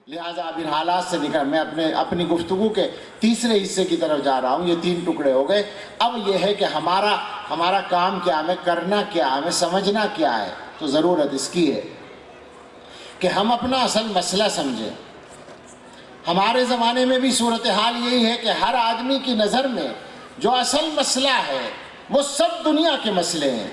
لہٰذا اب ان حالات سے نکل میں اپنی گفتگو کے تیسرے حصے کی طرف جا رہا ہوں۔ یہ 3 ٹکڑے ہو گئے۔ اب یہ ہے کہ ہمارا کام کیا، ہمیں کرنا کیا، ہمیں سمجھنا کیا ہے۔ تو ضرورت اس کی ہے کہ ہم اپنا اصل مسئلہ سمجھیں۔ ہمارے زمانے میں بھی صورتحال یہی ہے کہ ہر آدمی کی نظر میں جو اصل مسئلہ ہے وہ سب دنیا کے مسئلے ہیں۔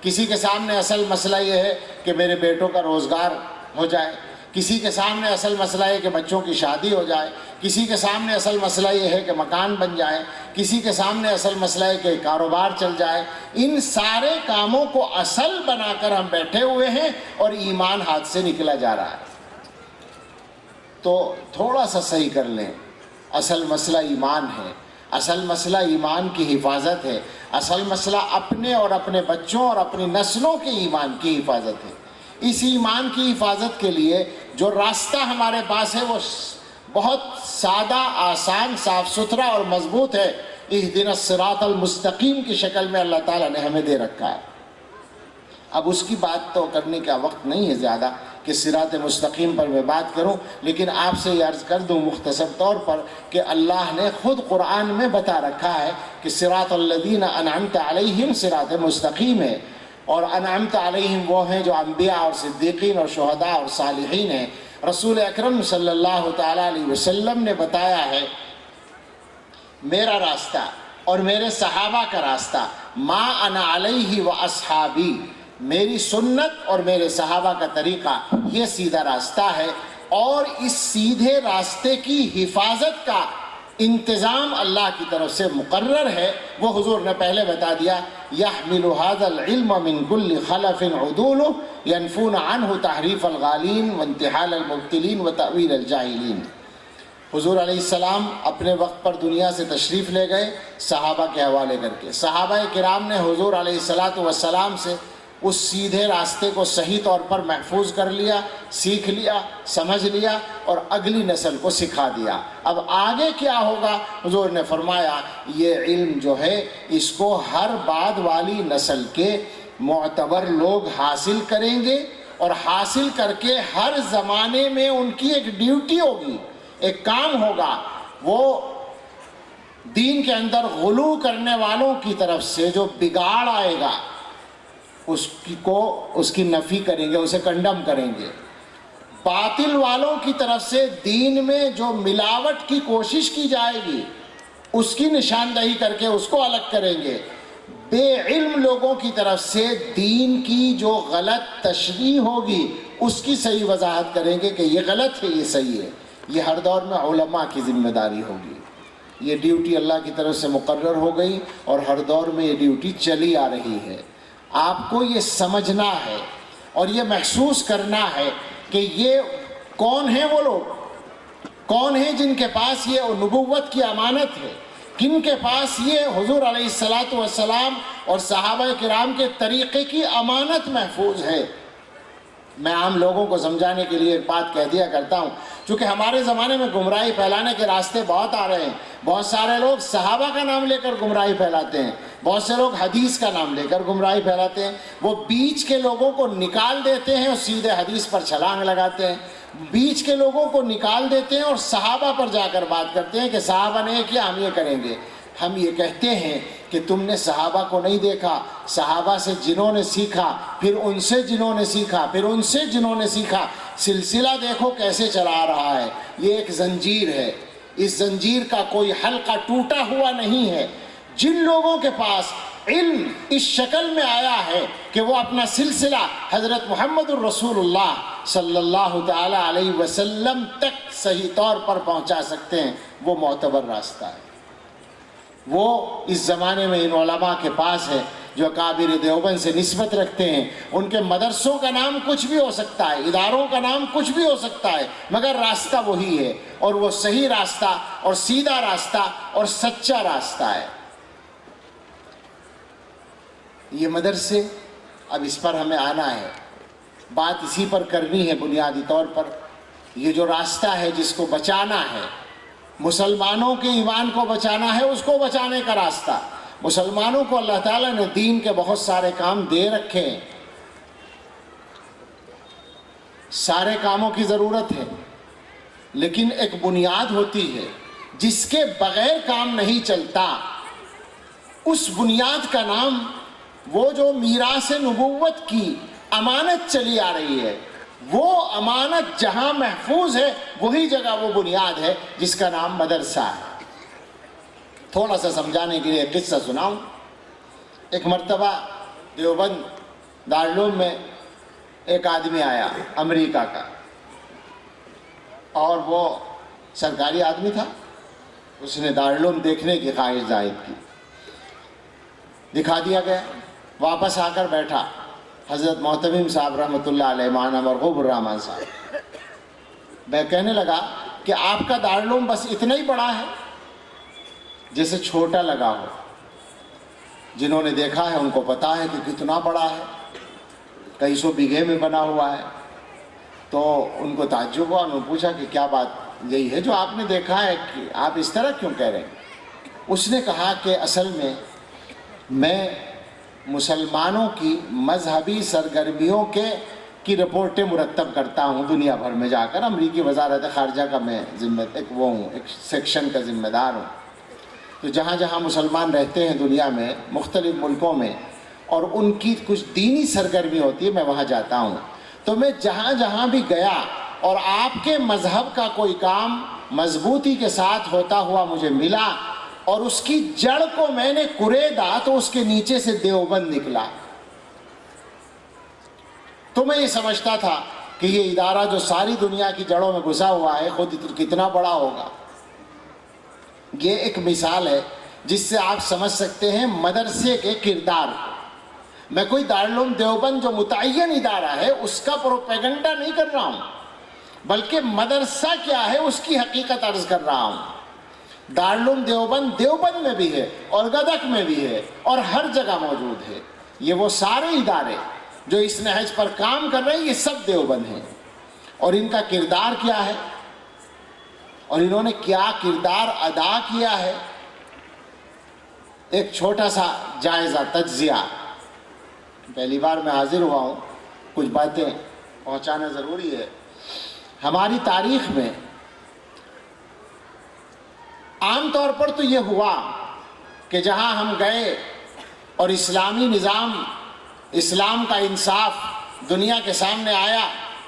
کسی کے سامنے اصل مسئلہ یہ ہے کہ میرے بیٹوں کا روزگار ہو جائے، کسی کے سامنے اصل مسئلہ یہ کہ بچوں کی شادی ہو جائے، کسی کے سامنے اصل مسئلہ یہ ہے کہ مکان بن جائے، کسی کے سامنے اصل مسئلہ ہے کہ کاروبار چل جائے۔ ان سارے کاموں کو اصل بنا کر ہم بیٹھے ہوئے ہیں اور ایمان ہاتھ سے نکلا جا رہا ہے۔ تو تھوڑا سا صحیح کر لیں، اصل مسئلہ ایمان ہے، اصل مسئلہ ایمان کی حفاظت ہے، اصل مسئلہ اپنے اور اپنے بچوں اور اپنی نسلوں کے ایمان کی حفاظت ہے۔ اس ایمان کی حفاظت کے لیے جو راستہ ہمارے پاس ہے وہ بہت سادہ، آسان، صاف ستھرا اور مضبوط ہے۔ اہدنا الصراط المستقیم کی شکل میں اللہ تعالیٰ نے ہمیں دے رکھا ہے۔ اب اس کی بات تو کرنے کا وقت نہیں ہے زیادہ کہ صراط مستقیم پر میں بات کروں، لیکن آپ سے یہ عرض کر دوں مختصر طور پر کہ اللہ نے خود قرآن میں بتا رکھا ہے کہ صراط الذین انعمت علیہم صراط مستقیم ہے، اور انعمت علیہم وہ ہیں جو انبیاء اور صدیقین اور شہداء اور صالحین ہیں۔ رسول اکرم صلی اللہ تعالیٰ علیہ وسلم نے بتایا ہے میرا راستہ اور میرے صحابہ کا راستہ، ما انا علیہ و اصحابی، میری سنت اور میرے صحابہ کا طریقہ یہ سیدھا راستہ ہے، اور اس سیدھے راستے کی حفاظت کا انتظام اللہ کی طرف سے مقرر ہے۔ وہ حضور نے پہلے بتا دیا، يحمل هذا العلم من كل خلف عدول ينفون عنه تحریف الغالین وانتحال المبتلین وتأویل الجاہلین۔ حضور علیہ السلام اپنے وقت پر دنیا سے تشریف لے گئے صحابہ کے حوالے کر کے۔ صحابہ کرام نے حضور علیہ السلام سے اس سیدھے راستے کو صحیح طور پر محفوظ کر لیا، سیکھ لیا، سمجھ لیا اور اگلی نسل کو سکھا دیا۔ اب آگے کیا ہوگا؟ حضور نے فرمایا یہ علم جو ہے اس کو ہر بعد والی نسل کے معتبر لوگ حاصل کریں گے، اور حاصل کر کے ہر زمانے میں ان کی ایک ڈیوٹی ہوگی، ایک کام ہوگا۔ وہ دین کے اندر غلو کرنے والوں کی طرف سے جو بگاڑ آئے گا اس کی نفی کریں گے، اسے کنڈم کریں گے۔ باطل والوں کی طرف سے دین میں جو ملاوٹ کی کوشش کی جائے گی اس کی نشاندہی کر کے اس کو الگ کریں گے۔ بے علم لوگوں کی طرف سے دین کی جو غلط تشریح ہوگی اس کی صحیح وضاحت کریں گے کہ یہ غلط ہے، یہ صحیح ہے۔ یہ ہر دور میں علماء کی ذمہ داری ہوگی۔ یہ ڈیوٹی اللہ کی طرف سے مقرر ہو گئی اور ہر دور میں یہ ڈیوٹی چلی آ رہی ہے۔ آپ کو یہ سمجھنا ہے اور یہ محسوس کرنا ہے کہ یہ کون ہیں، وہ لوگ کون ہیں جن کے پاس یہ نبوت کی امانت ہے، کن کے پاس یہ حضور علیہ السلام اور صحابہ کرام کے طریقے کی امانت محفوظ ہے۔ میں عام لوگوں کو سمجھانے کے لیے ایک بات کہہ دیا کرتا ہوں، چونکہ ہمارے زمانے میں گمراہی پھیلانے کے راستے بہت آ رہے ہیں۔ بہت سارے لوگ صحابہ کا نام لے کر گمراہی پھیلاتے ہیں، بہت سے لوگ حدیث کا نام لے کر گمراہی پھیلاتے ہیں۔ وہ بیچ کے لوگوں کو نکال دیتے ہیں اور سیدھے حدیث پر چھلانگ لگاتے ہیں، بیچ کے لوگوں کو نکال دیتے ہیں اور صحابہ پر جا کر بات کرتے ہیں کہ صحابہ نے یہ کیا، ہم یہ کریں گے۔ ہم یہ کہتے ہیں کہ تم نے صحابہ کو نہیں دیکھا، صحابہ سے جنہوں نے سیکھا، پھر ان سے جنہوں نے سیکھا، پھر ان سے جنہوں نے سیکھا، سلسلہ دیکھو کیسے چلا آ رہا ہے۔ یہ ایک زنجیر ہے، اس زنجیر کا کوئی حلقہ ٹوٹا ہوا نہیں ہے۔ جن لوگوں کے پاس علم اس شکل میں آیا ہے کہ وہ اپنا سلسلہ حضرت محمد الرسول اللہ صلی اللہ تعالی علیہ وسلم تک صحیح طور پر پہنچا سکتے ہیں، وہ معتبر راستہ ہے۔ وہ اس زمانے میں ان علماء کے پاس ہے جو اکابر دیوبند سے نسبت رکھتے ہیں۔ ان کے مدرسوں کا نام کچھ بھی ہو سکتا ہے، اداروں کا نام کچھ بھی ہو سکتا ہے، مگر راستہ وہی ہے، اور وہ صحیح راستہ اور سیدھا راستہ اور سچا راستہ ہے۔ یہ مدرسے، اب اس پر ہمیں آنا ہے، بات اسی پر کرنی ہے بنیادی طور پر۔ یہ جو راستہ ہے جس کو بچانا ہے، مسلمانوں کے ایمان کو بچانا ہے، اس کو بچانے کا راستہ۔ مسلمانوں کو اللہ تعالیٰ نے دین کے بہت سارے کام دے رکھے ہیں، سارے کاموں کی ضرورت ہے، لیکن ایک بنیاد ہوتی ہے جس کے بغیر کام نہیں چلتا، اس بنیاد کا نام وہ جو میراث نبوت کی امانت چلی آ رہی ہے، وہ امانت جہاں محفوظ ہے وہی جگہ وہ بنیاد ہے جس کا نام مدرسہ ہے۔ تھوڑا سا سمجھانے کے لیے قصہ سناؤں۔ ایک مرتبہ دیوبند دارالعلوم میں ایک آدمی آیا امریکہ کا، اور وہ سرکاری آدمی تھا۔ اس نے دارالعلوم دیکھنے کی خواہش ظاہر کی، دکھا دیا گیا، واپس آ کر بیٹھا۔ حضرت محتمم صاحب رحمۃ اللہ علیہ، مولانا مرغوب الرحمن صاحب، میں کہنے لگا کہ آپ کا دارالعلوم بس اتنا ہی بڑا ہے؟ جیسے چھوٹا لگا ہو۔ جنہوں نے دیکھا ہے ان کو پتا ہے کہ کتنا بڑا ہے، کئی سو بیگھے میں بنا ہوا ہے۔ تو ان کو تعجب ہوا، انہوں نے پوچھا کہ کیا بات یہی ہے جو آپ نے دیکھا ہے، کہ آپ اس طرح کیوں کہہ رہے ہیں؟ اس نے کہا کہ اصل میں مسلمانوں کی مذہبی سرگرمیوں کی رپورٹیں مرتب کرتا ہوں دنیا بھر میں جا کر۔ امریکی وزارت خارجہ کا میں ایک سیکشن کا ذمہ دار ہوں۔ تو جہاں جہاں مسلمان رہتے ہیں دنیا میں، مختلف ملکوں میں، اور ان کی کچھ دینی سرگرمی ہوتی ہے، میں وہاں جاتا ہوں۔ تو میں جہاں جہاں بھی گیا اور آپ کے مذہب کا کوئی کام مضبوطی کے ساتھ ہوتا ہوا مجھے ملا، اور اس کی جڑ کو میں نے کریدا تو اس کے نیچے سے دیوبند نکلا۔ تو میں یہ سمجھتا تھا کہ یہ ادارہ جو ساری دنیا کی جڑوں میں گھسا ہوا ہے خود کتنا بڑا ہوگا۔ یہ ایک مثال ہے جس سے آپ سمجھ سکتے ہیں مدرسے کے کردار کو۔ میں کوئی دارالعلوم دیوبند جو متعین ادارہ ہے اس کا پروپیگنڈا نہیں کر رہا ہوں، بلکہ مدرسہ کیا ہے اس کی حقیقت عرض کر رہا ہوں۔ دارالعلوم دیوبند میں بھی ہے، اور گدک میں بھی ہے، اور ہر جگہ موجود ہے۔ یہ وہ سارے ادارے جو اس نہج پر کام کر رہے ہیں یہ سب دیوبند ہیں، اور ان کا کردار کیا ہے، اور انہوں نے کیا کردار ادا کیا ہے۔ ایک چھوٹا سا جائزہ، تجزیہ، پہلی بار میں حاضر ہوا ہوں، کچھ باتیں پہنچانا ضروری ہے۔ ہماری تاریخ میں عام طور پر تو یہ ہوا کہ جہاں ہم گئے اور اسلامی نظام، اسلام کا انصاف دنیا کے سامنے آیا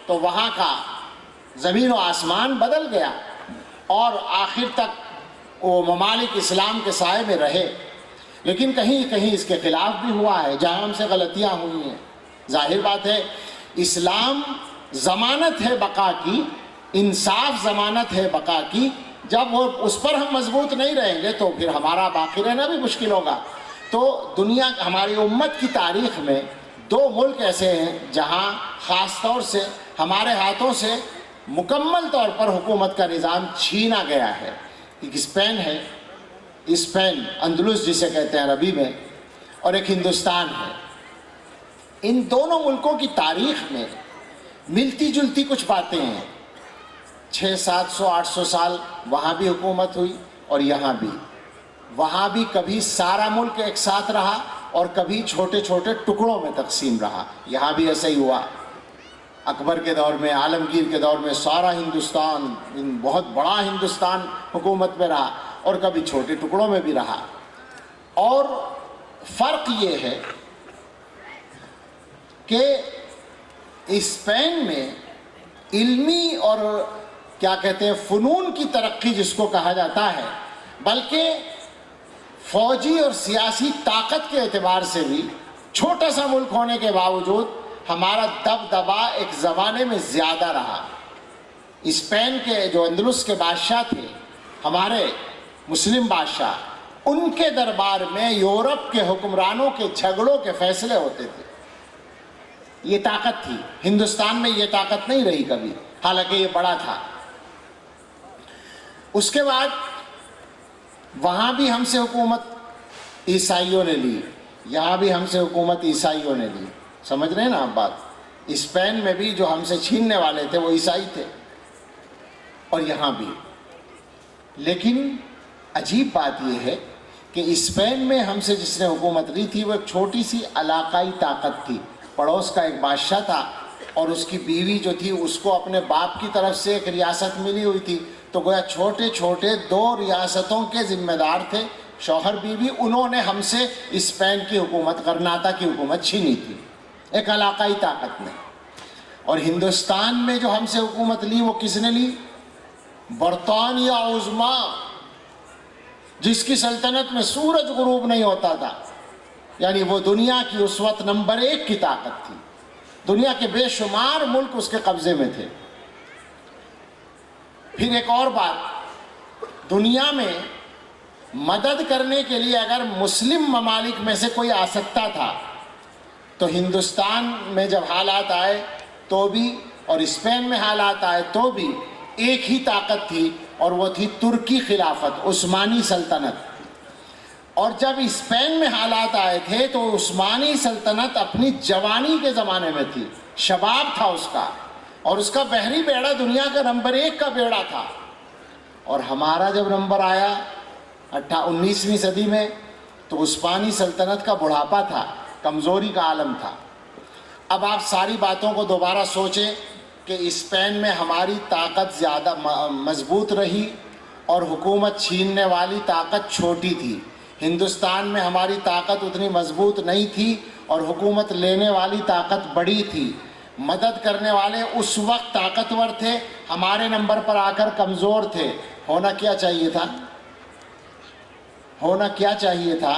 تو وہاں کا زمین و آسمان بدل گیا، اور آخر تک وہ ممالک اسلام کے سائے میں رہے۔ لیکن کہیں کہیں اس کے خلاف بھی ہوا ہے، جہاں ہم سے غلطیاں ہوئی ہیں۔ ظاہر بات ہے اسلام ضمانت ہے بقا کی، انصاف ضمانت ہے بقا کی۔ جب وہ اس پر ہم مضبوط نہیں رہیں گے تو پھر ہمارا باقی رہنا بھی مشکل ہوگا۔ تو دنیا، ہماری امت کی تاریخ میں دو ملک ایسے ہیں جہاں خاص طور سے ہمارے ہاتھوں سے مکمل طور پر حکومت کا نظام چھینا گیا ہے۔ ایک اسپین ہے، اسپین اندلس جسے کہتے ہیں عربی میں، اور ایک ہندوستان ہے۔ ان دونوں ملکوں کی تاریخ میں ملتی جلتی کچھ باتیں ہیں۔ 600-700-800 سال وہاں بھی حکومت ہوئی، اور یہاں بھی۔ وہاں بھی کبھی سارا ملک ایک ساتھ رہا اور کبھی چھوٹے چھوٹے ٹکڑوں میں تقسیم رہا۔ یہاں بھی ایسا ہی ہوا۔ اکبر کے دور میں، عالمگیر کے دور میں سارا ہندوستان، بہت بڑا ہندوستان حکومت میں رہا، اور کبھی چھوٹے ٹکڑوں میں بھی رہا۔ اور فرق یہ ہے کہ اسپین میں علمی اور کیا کہتے ہیں فنون کی ترقی جس کو کہا جاتا ہے، بلکہ فوجی اور سیاسی طاقت کے اعتبار سے بھی چھوٹا سا ملک ہونے کے باوجود ہمارا دبدبا ایک زمانے میں زیادہ رہا۔ اسپین کے جو اندلس کے بادشاہ تھے، ہمارے مسلم بادشاہ، ان کے دربار میں یورپ کے حکمرانوں کے جھگڑوں کے فیصلے ہوتے تھے۔ یہ طاقت تھی۔ ہندوستان میں یہ طاقت نہیں رہی کبھی، حالانکہ یہ بڑا تھا۔ اس کے بعد وہاں بھی ہم سے حکومت عیسائیوں نے لی، یہاں بھی ہم سے حکومت عیسائیوں نے لی۔ سمجھ رہے ہیں نا آپ بات؟ اسپین میں بھی جو ہم سے چھیننے والے تھے وہ عیسائی تھے، اور یہاں بھی۔ لیکن عجیب بات یہ ہے کہ اسپین میں ہم سے جس نے حکومت لی تھی وہ ایک چھوٹی سی علاقائی طاقت تھی۔ پڑوس کا ایک بادشاہ تھا، اور اس کی بیوی جو تھی اس کو اپنے باپ کی طرف سے ایک ریاست ملی ہوئی تھی، تو گویا چھوٹے چھوٹے 2 ریاستوں کے ذمہ دار تھے شوہر بیوی. انہوں نے ہم سے اسپین کی حکومت، غرناطہ کی حکومت چھینی تھی ایک علاقائی طاقت نے. اور ہندوستان میں جو ہم سے حکومت لی وہ کس نے لی؟ برطانیہ عظمیٰ، جس کی سلطنت میں سورج غروب نہیں ہوتا تھا. یعنی وہ دنیا کی اس وقت نمبر 1 کی طاقت تھی، دنیا کے بے شمار ملک اس کے قبضے میں تھے. پھر ایک اور بات، دنیا میں مدد کرنے کے لیے اگر مسلم ممالک میں سے کوئی آ سکتا تھا تو ہندوستان میں جب حالات آئے تو بھی، اور اسپین میں حالات آئے تو بھی، ایک ہی طاقت تھی اور وہ تھی ترکی خلافت، عثمانی سلطنت. اور جب اسپین میں حالات آئے تھے تو عثمانی سلطنت اپنی جوانی کے زمانے میں تھی، شباب تھا اس کا، اور اس کا بحری بیڑا دنیا کا نمبر 1 کا بیڑا تھا. اور ہمارا جب نمبر آیا 19ویں صدی میں تو عثمانی سلطنت کا بڑھاپا تھا، کمزوری کا عالم تھا. اب آپ ساری باتوں کو دوبارہ سوچیں کہ اسپین میں ہماری طاقت زیادہ مضبوط رہی اور حکومت چھیننے والی طاقت چھوٹی تھی. ہندوستان میں ہماری طاقت اتنی مضبوط نہیں تھی اور حکومت لینے والی طاقت بڑی تھی. مدد کرنے والے اس وقت طاقتور تھے، ہمارے نمبر پر آ کر کمزور تھے. ہونا کیا چاہیے تھا؟ ہونا کیا چاہیے تھا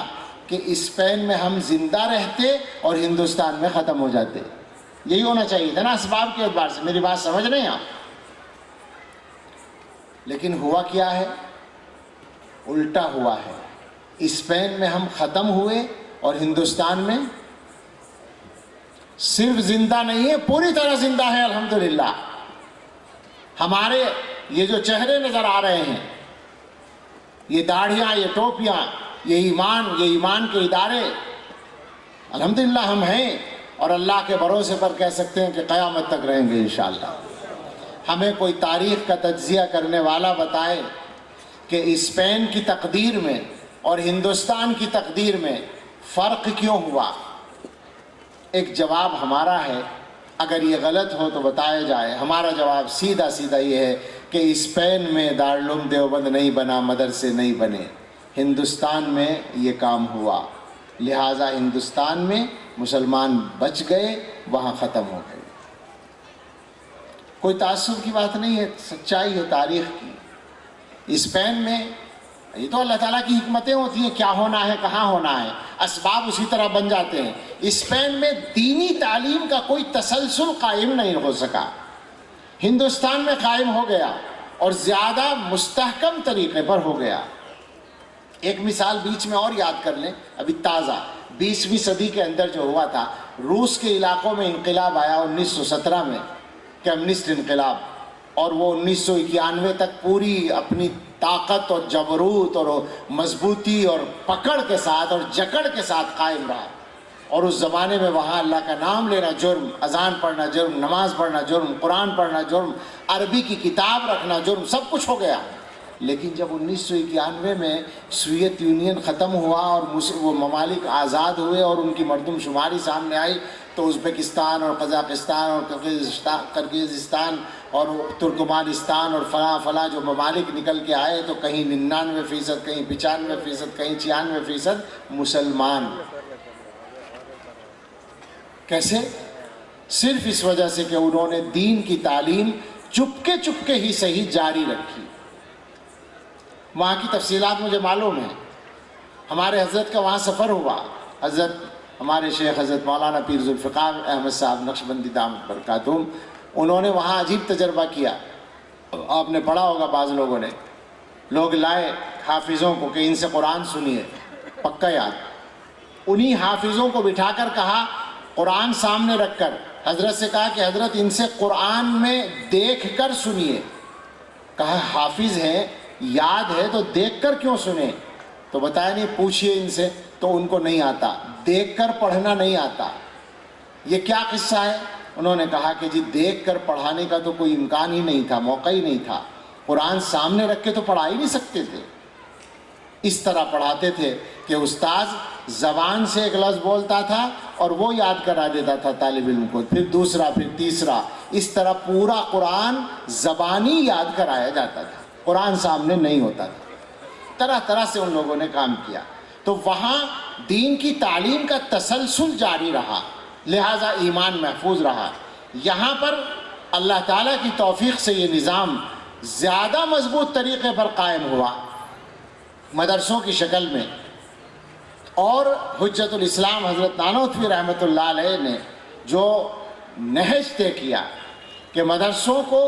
کہ اسپین میں ہم زندہ رہتے اور ہندوستان میں ختم ہو جاتے. یہی ہونا چاہیے تھا نا اسباب کے اعتبار سے. میری بات سمجھ رہے ہیں آپ؟ لیکن ہوا کیا ہے؟ الٹا ہوا ہے. اسپین میں ہم ختم ہوئے اور ہندوستان میں صرف زندہ نہیں ہے، پوری طرح زندہ ہے الحمدللہ. ہمارے یہ جو چہرے نظر آ رہے ہیں، یہ داڑھیاں، یہ ٹوپیاں، یہ ایمان کے ادارے، الحمدللہ ہم ہیں. اور اللہ کے بھروسے پر کہہ سکتے ہیں کہ قیامت تک رہیں گے انشاءاللہ. ہمیں کوئی تاریخ کا تجزیہ کرنے والا بتائے کہ اسپین کی تقدیر میں اور ہندوستان کی تقدیر میں فرق کیوں ہوا. ایک جواب ہمارا ہے، اگر یہ غلط ہو تو بتایا جائے. ہمارا جواب سیدھا سیدھا یہ ہے کہ اسپین میں دارالعلوم دیوبند نہیں بنا، مدرسے نہیں بنے، ہندوستان میں یہ کام ہوا. لہٰذا ہندوستان میں مسلمان بچ گئے، وہاں ختم ہو گئے. کوئی تعصب کی بات نہیں ہے، سچائی ہے تاریخ کی. اسپین میں یہ تو اللہ تعالیٰ کی حکمتیں ہوتی ہیں، کیا ہونا ہے کہاں ہونا ہے، اسباب اسی طرح بن جاتے ہیں. اسپین میں دینی تعلیم کا کوئی تسلسل قائم نہیں ہو سکا، ہندوستان میں قائم ہو گیا اور زیادہ مستحکم طریقے پر ہو گیا. ایک مثال بیچ میں اور یاد کر لیں، ابھی تازہ 20ویں صدی کے اندر جو ہوا تھا، روس کے علاقوں میں انقلاب آیا 1917 میں، کمیونسٹ انقلاب، اور وہ 1991 تک پوری اپنی طاقت اور جبروت اور مضبوطی اور پکڑ کے ساتھ اور جکڑ کے ساتھ قائم رہا. اور اس زمانے میں وہاں اللہ کا نام لینا جرم، اذان پڑھنا جرم، نماز پڑھنا جرم، قرآن پڑھنا جرم، عربی کی کتاب رکھنا جرم، سب کچھ ہو گیا. لیکن جب 1991 میں سوویت یونین ختم ہوا اور وہ ممالک آزاد ہوئے اور ان کی مردم شماری سامنے آئی، تو ازبکستان اور قزاقستان اور کرغیزستان اور ترکمانستان اور فلاں جو ممالک نکل کے آئے، تو کہیں 99%، کہیں 95%، کہیں 96% مسلمان. کیسے؟ صرف اس وجہ سے کہ انہوں نے دین کی تعلیم چپکے ہی صحیح جاری رکھی. وہاں کی تفصیلات مجھے معلوم ہیں. ہمارے حضرت کا وہاں سفر ہوا. حضرت ہمارے شیخ حضرت مولانا پیر ذوالفقار احمد صاحب نقشبندی دامت برکاتہم، انہوں نے وہاں عجیب تجربہ کیا. آپ نے پڑھا ہوگا، بعض لوگوں نے، لوگ لائے حافظوں کو کہ ان سے قرآن سنیے، پکا یاد. انہی حافظوں کو بٹھا کر کہا، قرآن سامنے رکھ کر حضرت سے کہا کہ حضرت ان سے قرآن میں دیکھ کر سنیے. کہا حافظ ہیں، یاد ہے تو دیکھ کر کیوں سنیں؟ تو بتایا نہیں، پوچھئے ان سے. تو ان کو نہیں آتا، دیکھ کر پڑھنا نہیں آتا. یہ کیا قصہ ہے؟ انہوں نے کہا کہ جی دیکھ کر پڑھانے کا تو کوئی امکان ہی نہیں تھا، موقع ہی نہیں تھا. قرآن سامنے رکھ کے تو پڑھا ہی نہیں سکتے تھے. اس طرح پڑھاتے تھے کہ استاذ زبان سے ایک لفظ بولتا تھا اور وہ یاد کرا دیتا تھا طالب علم کو، پھر دوسرا، پھر تیسرا، اس طرح پورا قرآن زبانی یاد کرایا جاتا تھا، قرآن سامنے نہیں ہوتا تھا۔ طرح طرح سے ان لوگوں نے کام کیا، تو وہاں دین کی تعلیم کا تسلسل جاری رہا، لہٰذا ایمان محفوظ رہا۔ یہاں پر اللہ تعالیٰ کی توفیق سے یہ نظام زیادہ مضبوط طریقے پر قائم ہوا مدرسوں کی شکل میں، اور حجت الاسلام حضرت نانوتوی رحمۃ اللہ علیہ نے جو نہج طے کیا کہ مدرسوں کو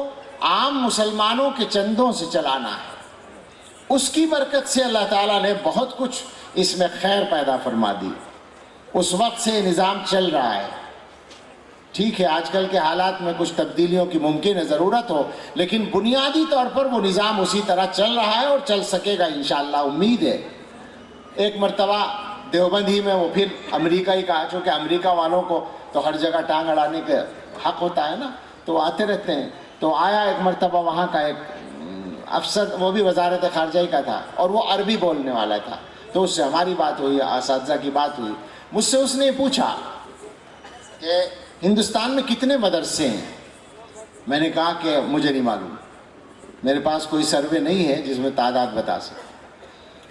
عام مسلمانوں کے چندوں سے چلانا ہے، اس کی برکت سے اللہ تعالیٰ نے بہت کچھ اس میں خیر پیدا فرما دی۔ اس وقت سے یہ نظام چل رہا ہے۔ ٹھیک ہے، آج کل کے حالات میں کچھ تبدیلیوں کی ممکن ہے، ضرورت ہو، لیکن بنیادی طور پر وہ نظام اسی طرح چل رہا ہے اور چل سکے گا انشاءاللہ، امید ہے۔ ایک مرتبہ دیوبند ہی میں وہ پھر امریکہ ہی کہا، چونکہ امریکہ والوں کو تو ہر جگہ ٹانگ اڑانے کا حق ہوتا ہے نا، تو وہ آتے رہتے ہیں۔ تو آیا ایک مرتبہ وہاں کا ایک افسر، وہ بھی وزارت خارجہ کا تھا، اور وہ عربی بولنے والا تھا، تو اس سے ہماری بات ہوئی، اساتذہ کی بات ہوئی۔ مجھ سے اس نے پوچھا کہ ہندوستان میں کتنے مدرسے ہیں؟ میں نے کہا کہ مجھے نہیں معلوم، میرے پاس کوئی سروے نہیں ہے جس میں تعداد بتا سکے،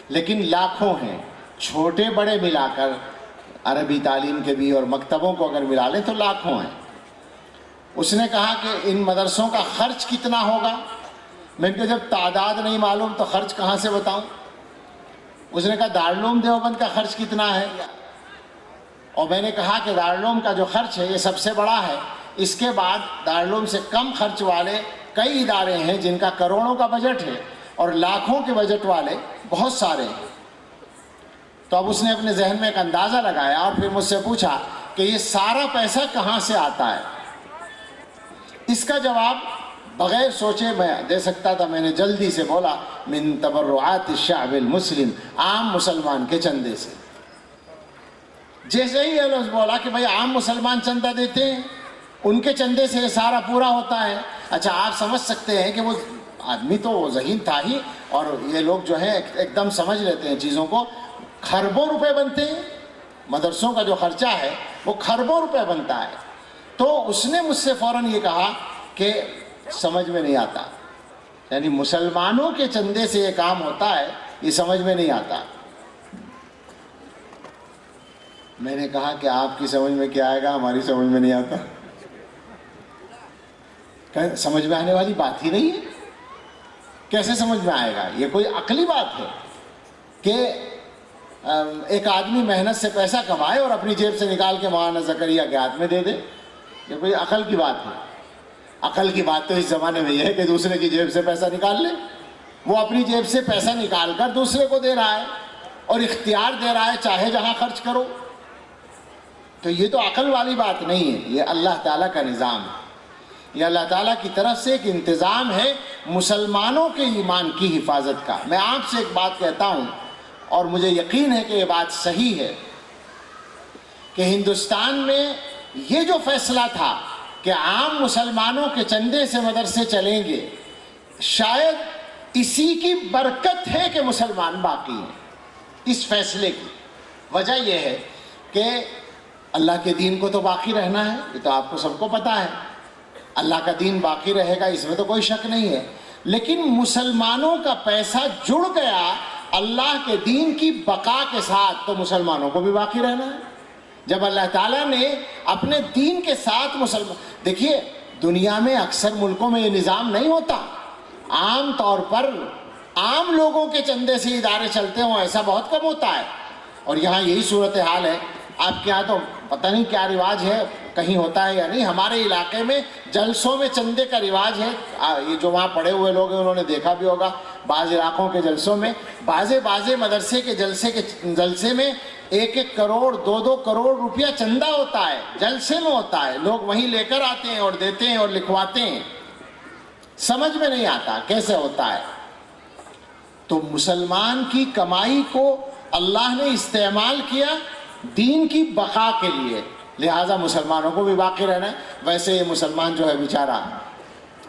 لیکن لاکھوں ہیں، چھوٹے بڑے ملا کر، عربی تعلیم کے بھی اور مکتبوں کو اگر ملا لیں تو لاکھوں ہیں۔ اس نے کہا کہ ان مدرسوں کا خرچ کتنا ہوگا؟ میں نے کہا جب تعداد نہیں معلوم تو خرچ کہاں سے بتاؤں؟ اس نے کہا دارالعلوم دیوبند کا خرچ کتنا ہے؟ اور میں نے کہا کہ دارالعلوم کا جو خرچ ہے یہ سب سے بڑا ہے، اس کے بعد دارالعلوم سے کم خرچ والے کئی ادارے ہیں جن کا کروڑوں کا بجٹ ہے، اور لاکھوں کے بجٹ والے بہت سارے ہیں۔ تو اب اس نے اپنے ذہن میں ایک اندازہ لگایا اور پھر مجھ سے پوچھا کہ یہ سارا پیسہ کہاں سے آتا ہے؟ اس کا جواب بغیر سوچے میں دے سکتا تھا، میں نے جلدی سے بولا من تبرعات الشعب المسلم، عام مسلمان کے چندے سے۔ جیسے ہی یہ لفظ بولا کہ بھئی عام مسلمان چندہ دیتے ہیں، ان کے چندے سے یہ سارا پورا ہوتا ہے، اچھا آپ سمجھ سکتے ہیں کہ وہ آدمی تو وہ ذہین تھا ہی، اور یہ لوگ جو ہیں ایک دم سمجھ لیتے ہیں چیزوں کو، کھربوں روپے بنتے ہیں، مدرسوں کا جو خرچہ ہے وہ کھربوں روپے بنتا ہے۔ تو اس نے مجھ سے فوراً یہ کہا کہ سمجھ میں نہیں آتا، یعنی مسلمانوں کے چندے سے یہ کام ہوتا ہے، یہ سمجھ میں نہیں آتا۔ میں نے کہا کہ آپ کی سمجھ میں کیا آئے گا، ہماری سمجھ میں نہیں آتا۔ سمجھ میں آنے والی بات ہی نہیں ہے، کیسے سمجھ میں آئے گا؟ یہ کوئی عقلی بات ہے کہ ایک آدمی محنت سے پیسہ کمائے اور اپنی جیب سے نکال کے مولانا زکریا کے ہاتھ میں دے دے؟ یہ کوئی عقل کی بات ہے؟ عقل کی بات تو اس زمانے میں یہ ہے کہ دوسرے کی جیب سے پیسہ نکال لے۔ وہ اپنی جیب سے پیسہ نکال کر دوسرے کو دے رہا ہے اور اختیار دے رہا ہے چاہے جہاں خرچ کرو، تو یہ تو عقل والی بات نہیں ہے، یہ اللہ تعالیٰ کا نظام ہے، یہ اللہ تعالیٰ کی طرف سے ایک انتظام ہے مسلمانوں کے ایمان کی حفاظت کا۔ میں آپ سے ایک بات کہتا ہوں اور مجھے یقین ہے کہ یہ بات صحیح ہے کہ ہندوستان میں یہ جو فیصلہ تھا کہ عام مسلمانوں کے چندے سے مدرسے چلیں گے، شاید اسی کی برکت ہے کہ مسلمان باقی ہیں۔ اس فیصلے کی وجہ یہ ہے کہ اللہ کے دین کو تو باقی رہنا ہے، یہ تو آپ کو سب کو پتہ ہے، اللہ کا دین باقی رہے گا، اس میں تو کوئی شک نہیں ہے، لیکن مسلمانوں کا پیسہ جڑ گیا اللہ کے دین کی بقا کے ساتھ، تو مسلمانوں کو بھی باقی رہنا ہے۔ جب اللہ تعالیٰ نے اپنے دین کے ساتھ دیکھیے دنیا میں اکثر ملکوں میں یہ نظام نہیں ہوتا، عام طور پر عام لوگوں کے چندے سے ادارے چلتے ہوں ایسا بہت کم ہوتا ہے، اور یہاں یہی صورتحال ہے۔ آپ کے یہاں تو پتہ نہیں کیا رواج ہے، کہیں ہوتا ہے یا نہیں، ہمارے علاقے میں جلسوں میں چندے کا رواج ہے۔ یہ جو وہاں پڑے ہوئے لوگ ہیں انہوں نے دیکھا بھی ہوگا، بعض علاقوں کے جلسوں میں بعض مدرسے کے جلسے میں 1-1 کروڑ 2-2 کروڑ روپیہ چندہ ہوتا ہے، جلسے میں ہوتا ہے، لوگ وہیں لے کر آتے ہیں اور دیتے ہیں اور لکھواتے ہیں، سمجھ میں نہیں آتا کیسے ہوتا ہے۔ تو مسلمان کی کمائی کو اللہ نے استعمال کیا دین کی بقا کے لیے، لہٰذا مسلمانوں کو بھی باقی رہنا ہے۔ ویسے یہ مسلمان جو ہے بیچارہ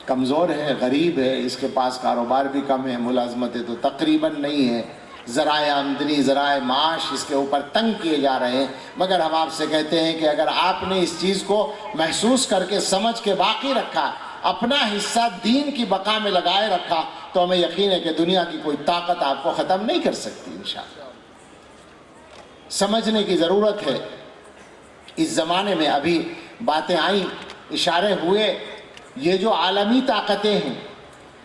کمزور ہے، غریب ہے، اس کے پاس کاروبار بھی کم ہے، ملازمتیں تو تقریباً نہیں ہے، ذرائع آمدنی، ذرائع معاش اس کے اوپر تنگ کیے جا رہے ہیں، مگر ہم آپ سے کہتے ہیں کہ اگر آپ نے اس چیز کو محسوس کر کے سمجھ کے باقی رکھا، اپنا حصہ دین کی بقا میں لگائے رکھا، تو ہمیں یقین ہے کہ دنیا کی کوئی طاقت آپ کو ختم نہیں کر سکتی انشاءاللہ۔ سمجھنے کی ضرورت ہے۔ اس زمانے میں ابھی باتیں آئیں، اشارے ہوئے، یہ جو عالمی طاقتیں ہیں،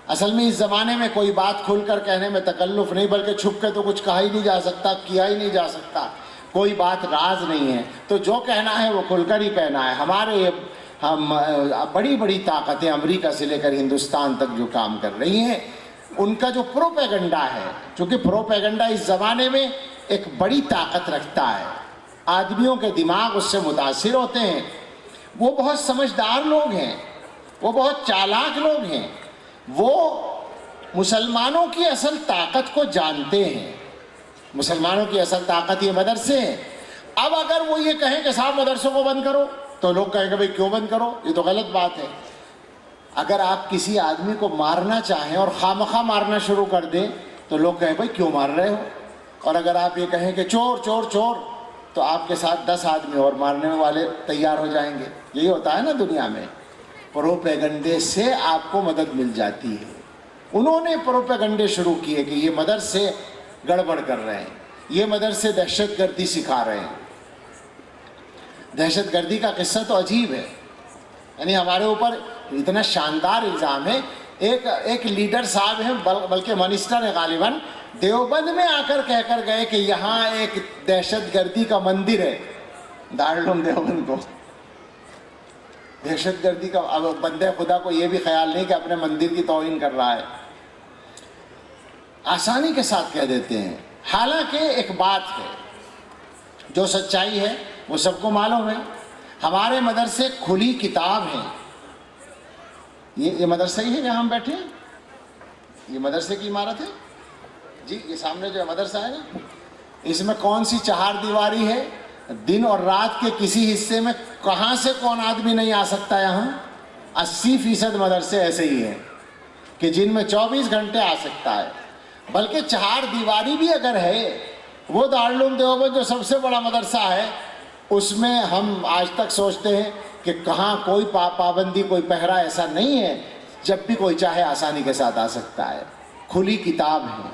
اصل میں اس زمانے میں کوئی بات کھل کر کہنے میں تکلف نہیں، بلکہ چھپ کے تو کچھ کہا ہی نہیں جا سکتا، کیا ہی نہیں جا سکتا، کوئی بات راز نہیں ہے، تو جو کہنا ہے وہ کھل کر ہی کہنا ہے۔ ہمارے بڑی بڑی طاقتیں امریکہ سے لے کر ہندوستان تک جو کام کر رہی ہیں، ان کا جو پروپیگنڈا ہے، چونکہ پروپیگنڈا اس زمانے میں ایک بڑی طاقت رکھتا ہے، آدمیوں کے دماغ اس سے متاثر ہوتے ہیں۔ وہ بہت سمجھدار لوگ ہیں، وہ بہت چالاک لوگ ہیں، وہ مسلمانوں کی اصل طاقت کو جانتے ہیں۔ مسلمانوں کی اصل طاقت یہ مدرسے ہیں۔ اب اگر وہ یہ کہیں کہ صاحب مدرسوں کو بند کرو، تو لوگ کہیں گے بھئی کیوں بند کرو، یہ تو غلط بات ہے۔ اگر آپ کسی آدمی کو مارنا چاہیں اور خامخواہ مارنا شروع کر دیں تو لوگ کہیں بھئی کیوں مار رہے ہو، اور اگر آپ یہ کہیں کہ چور چور چور، تو آپ کے ساتھ 10 آدمی اور مارنے والے تیار ہو جائیں گے۔ یہی ہوتا ہے نا دنیا میں، پروپیگنڈے سے آپ کو مدد مل جاتی ہے۔ انہوں نے پروپیگنڈے شروع کیے کہ یہ مدرسے گڑبڑ کر رہے ہیں، یہ مدرسے دہشت گردی سکھا رہے ہیں۔ دہشت گردی کا قصہ تو عجیب ہے، یعنی ہمارے اوپر اتنا شاندار الزام ہے۔ ایک لیڈر صاحب ہیں، بلکہ منسٹر ہیں غالباً، دیوبند میں آ کر کہہ کر گئے کہ یہاں ایک دہشت گردی کا مندر ہے، دارالعلوم دیوبند کو دہشت گردی کا۔ اب بندے خدا کو یہ بھی خیال نہیں کہ اپنے مندر کی توہین کر رہا ہے، آسانی کے ساتھ کہہ دیتے ہیں۔ حالانکہ ایک بات ہے، جو سچائی ہے وہ سب کو معلوم ہے، ہمارے مدرسے کھلی کتاب ہیں۔ یہ مدرسہ ہی ہے جہاں ہم بیٹھے ہیں، یہ مدرسے کی عمارت ہے جی، یہ سامنے جو مدرسہ ہے نا، اس میں کون سی چہار دیواری ہے؟ دن اور رات کے کسی حصے میں کہاں سے کون آدمی نہیں آ سکتا یہاں۔ 80% مدرسے ایسے ہی ہیں کہ جن میں 24 گھنٹے آ سکتا ہے۔ بلکہ چہار دیواری بھی اگر ہے، وہ دارالعلوم دیوبند جو سب سے بڑا مدرسہ ہے، اس میں ہم آج تک سوچتے ہیں کہ کہاں کوئی پابندی، کوئی پہرا ایسا نہیں ہے، جب بھی کوئی چاہے آسانی کے ساتھ آ سکتا ہے۔ کھلی کتاب ہے،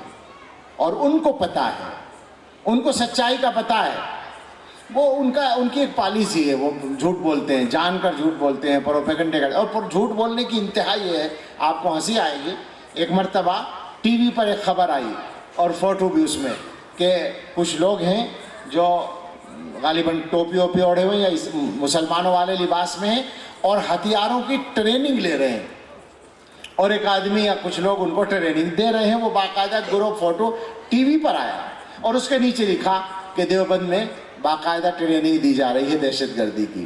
اور ان کو پتہ ہے، ان کو سچائی کا پتہ ہے۔ وہ ان کی ایک پالیسی ہے، وہ جھوٹ بولتے ہیں، جان کر جھوٹ بولتے ہیں، پروپیگنڈے کا۔ اور جھوٹ بولنے کی انتہا یہ ہے، آپ کو ہنسی آئے گی، ایک مرتبہ ٹی وی پر ایک خبر آئی اور فوٹو بھی اس میں، کہ کچھ لوگ ہیں جو غالباً ٹوپی اوپی اوڑھے ہوئے یا مسلمانوں والے لباس میں ہیں، اور ہتھیاروں کی ٹریننگ لے رہے ہیں، اور ایک آدمی یا کچھ لوگ ان کو ٹریننگ دے رہے ہیں۔ وہ باقاعدہ گروپ فوٹو ٹی وی پر آیا، اور اس کے نیچے لکھا کہ دیوبند میں باقاعدہ ٹریننگ دی جا رہی ہے دہشت گردی کی۔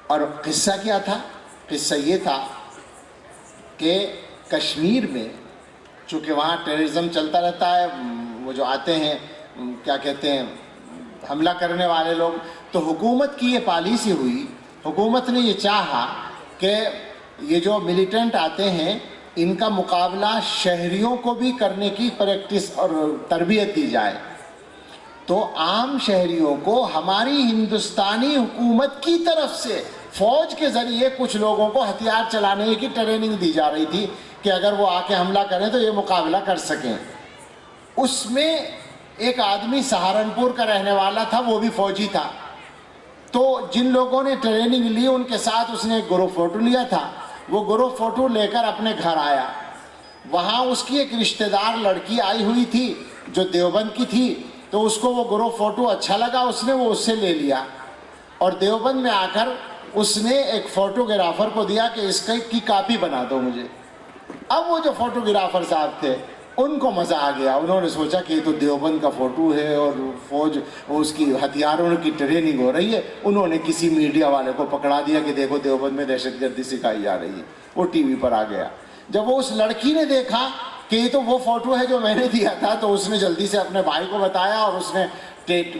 اور قصہ کیا تھا؟ قصہ یہ تھا کہ کشمیر میں، چونکہ وہاں ٹیررزم چلتا رہتا ہے، وہ جو آتے ہیں کیا کہتے ہیں حملہ کرنے والے لوگ، تو حکومت کی یہ پالیسی ہوئی، حکومت نے یہ چاہا کہ یہ جو ملیٹنٹ آتے ہیں ان کا مقابلہ شہریوں کو بھی کرنے کی پریکٹس اور تربیت دی جائے۔ تو عام شہریوں کو ہماری ہندوستانی حکومت کی طرف سے فوج کے ذریعے کچھ لوگوں کو ہتھیار چلانے کی ٹریننگ دی جا رہی تھی کہ اگر وہ آ کے حملہ کریں تو یہ مقابلہ کر سکیں۔ اس میں ایک آدمی سہارنپور کا رہنے والا تھا، وہ بھی فوجی تھا۔ تو جن لوگوں نے ٹریننگ لی ان کے ساتھ اس نے ایک گروپ فوٹو لیا تھا۔ وہ گروپ فوٹو لے کر اپنے گھر آیا، وہاں اس کی ایک رشتہ دار لڑکی آئی ہوئی تھی جو دیوبند کی تھی، تو اس کو وہ گروپ فوٹو اچھا لگا، اس نے وہ اس سے لے لیا، اور دیوبند میں آ کر اس نے ایک فوٹوگرافر کو دیا کہ اس کی کاپی بنا دو مجھے۔ اب وہ جو فوٹوگرافر صاحب تھے ان کو مزہ آ گیا، انہوں نے سوچا کہ یہ تو دیوبند کا فوٹو ہے اور فوج اس کی ہتھیاروں کی ٹریننگ ہو رہی ہے۔ انہوں نے کسی میڈیا والے کو پکڑا دیا کہ دیکھو دیوبند میں دہشت گردی سکھائی جا رہی ہے، وہ ٹی وی پر آ گیا۔ جب وہ اس لڑکی نے دیکھا کہ یہ تو وہ فوٹو ہے جو میں نے دیا تھا، تو اس نے جلدی سے اپنے بھائی کو بتایا، اور اس نے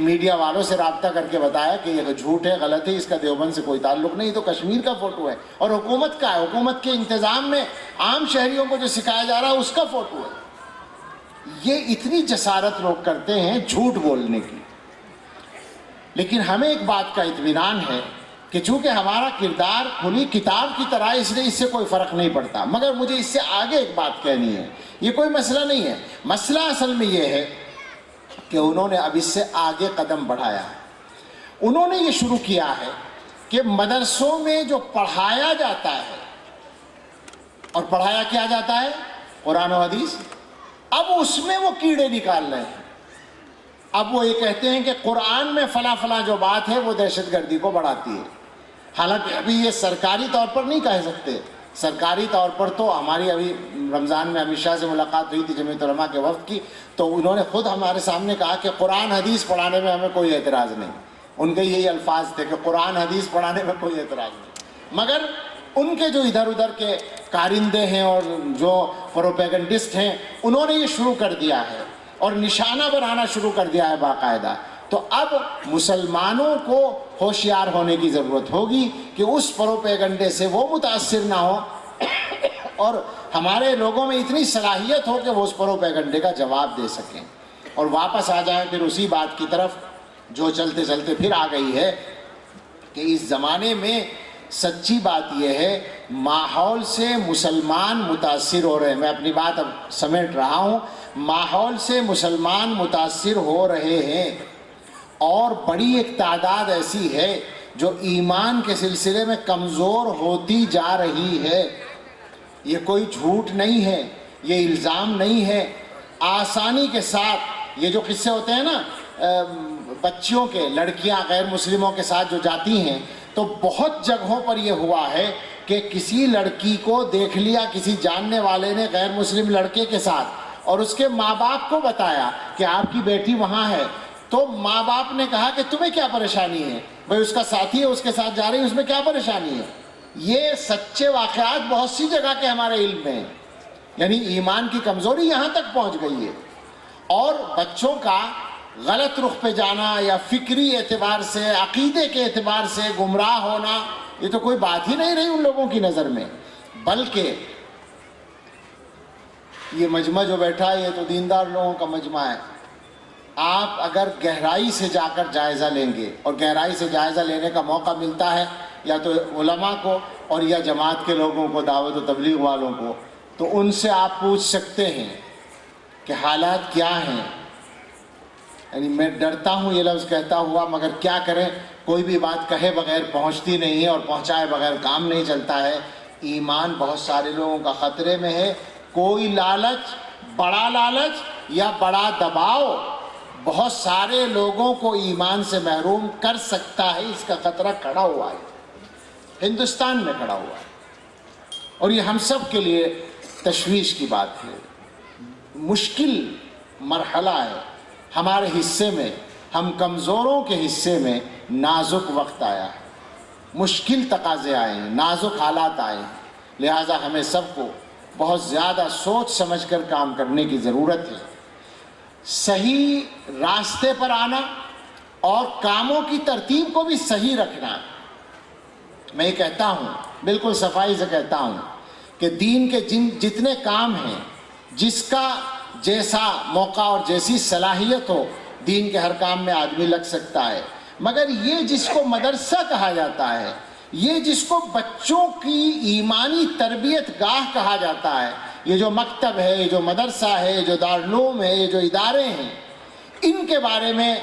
میڈیا والوں سے رابطہ کر کے بتایا کہ یہ جھوٹ ہے، غلط ہے، اس کا دیوبند سے کوئی تعلق نہیں، تو کشمیر کا فوٹو ہے اور حکومت کا ہے، حکومت کے انتظام میں عام شہریوں کو جو سکھایا جا رہا ہے اس کا فوٹو ہے۔ یہ اتنی جسارت لوگ کرتے ہیں جھوٹ بولنے کی. لیکن ہمیں ایک بات کا اطمینان ہے کہ چونکہ ہمارا کردار کھلی کتاب کی طرح اس لیے اس سے کوئی فرق نہیں پڑتا. مگر مجھے اس سے آگے ایک بات کہنی ہے. یہ کوئی مسئلہ نہیں ہے. مسئلہ اصل میں یہ ہے کہ انہوں نے اب اس سے آگے قدم بڑھایا ہے. انہوں نے یہ شروع کیا ہے کہ مدرسوں میں جو پڑھایا جاتا ہے، اور پڑھایا کیا جاتا ہے؟ قرآن و حدیث. اب اس میں وہ کیڑے نکال رہے ہیں. اب وہ یہ کہتے ہیں کہ قرآن میں فلاں فلاں جو بات ہے وہ دہشت گردی کو بڑھاتی ہے. حالانکہ ابھی یہ سرکاری طور پر نہیں کہہ سکتے. سرکاری طور پر تو ہماری ابھی رمضان میں امت شاہ سے ملاقات ہوئی تھی جمعیت علماء کے وفد کی، تو انہوں نے خود ہمارے سامنے کہا کہ قرآن حدیث پڑھانے میں ہمیں کوئی اعتراض نہیں. ان کے یہی الفاظ تھے کہ قرآن حدیث پڑھانے میں کوئی اعتراض نہیں. مگر ان کے جو ادھر ادھر کے کارندے ہیں اور جو پروپیگنڈسٹ ہیں، انہوں نے یہ شروع کر دیا ہے اور نشانہ بنانا شروع کر دیا ہے باقاعدہ. تو اب مسلمانوں کو ہوشیار ہونے کی ضرورت ہوگی کہ اس پروپیگنڈے سے وہ متاثر نہ ہو اور ہمارے لوگوں میں اتنی صلاحیت ہو کہ وہ اس پروپیگنڈے کا جواب دے سکیں اور واپس آ جائیں پھر اسی بات کی طرف جو چلتے چلتے پھر آ گئی ہے کہ اس زمانے میں سچی بات یہ ہے ماحول سے مسلمان متاثر ہو رہے ہیں. میں اپنی بات اب سمیٹ رہا ہوں. ماحول سے مسلمان متاثر ہو رہے ہیں اور بڑی ایک تعداد ایسی ہے جو ایمان کے سلسلے میں کمزور ہوتی جا رہی ہے. یہ کوئی جھوٹ نہیں ہے، یہ الزام نہیں ہے. آسانی کے ساتھ یہ جو قصے ہوتے ہیں نا بچیوں کے، لڑکیاں غیر مسلموں کے ساتھ جو جاتی ہیں، تو بہت جگہوں پر یہ ہوا ہے کہ کسی لڑکی کو دیکھ لیا کسی جاننے والے نے غیر مسلم لڑکے کے ساتھ اور اس کے ماں باپ کو بتایا کہ آپ کی بیٹی وہاں ہے. تو ماں باپ نے کہا کہ تمہیں کیا پریشانی ہے بھائی، اس کا ساتھی ہے اس کے ساتھ جا رہی ہے، اس میں کیا پریشانی ہے. یہ سچے واقعات بہت سی جگہ کے ہمارے علم میں ہیں. یعنی ایمان کی کمزوری یہاں تک پہنچ گئی ہے اور بچوں کا غلط رخ پہ جانا یا فکری اعتبار سے، عقیدے کے اعتبار سے گمراہ ہونا، یہ تو کوئی بات ہی نہیں رہی ان لوگوں کی نظر میں. بلکہ یہ مجمع جو بیٹھا ہے یہ تو دیندار لوگوں کا مجمع ہے. آپ اگر گہرائی سے جا کر جائزہ لیں گے، اور گہرائی سے جائزہ لینے کا موقع ملتا ہے یا تو علماء کو اور یا جماعت کے لوگوں کو، دعوت و تبلیغ والوں کو، تو ان سے آپ پوچھ سکتے ہیں کہ حالات کیا ہیں. یعنی میں ڈرتا ہوں یہ لفظ کہتا ہوا، مگر کیا کریں، کوئی بھی بات کہے بغیر پہنچتی نہیں ہے اور پہنچائے بغیر کام نہیں چلتا ہے. ایمان بہت سارے لوگوں کا خطرے میں ہے. کوئی لالچ، بڑا لالچ یا بڑا دباؤ بہت سارے لوگوں کو ایمان سے محروم کر سکتا ہے. اس کا خطرہ کھڑا ہوا ہے، ہندوستان میں کھڑا ہوا ہے، اور یہ ہم سب کے لیے تشویش کی بات ہے. مشکل مرحلہ ہے ہمارے حصے میں، ہم کمزوروں کے حصے میں نازک وقت آیا ہے، مشکل تقاضے آئے ہیں، نازک حالات آئے ہیں. لہٰذا ہمیں سب کو بہت زیادہ سوچ سمجھ کر کام کرنے کی ضرورت ہے. صحیح راستے پر آنا اور کاموں کی ترتیب کو بھی صحیح رکھنا. میں یہ کہتا ہوں، بالکل صفائی سے کہتا ہوں کہ دین کے جتنے کام ہیں، جس کا جیسا موقع اور جیسی صلاحیت ہو، دین کے ہر کام میں آدمی لگ سکتا ہے. مگر یہ جس کو مدرسہ کہا جاتا ہے، یہ جس کو بچوں کی ایمانی تربیت گاہ کہا جاتا ہے، یہ جو مکتب ہے، یہ جو مدرسہ ہے، یہ جو دارالعلوم ہے، یہ جو ادارے ہیں، ان کے بارے میں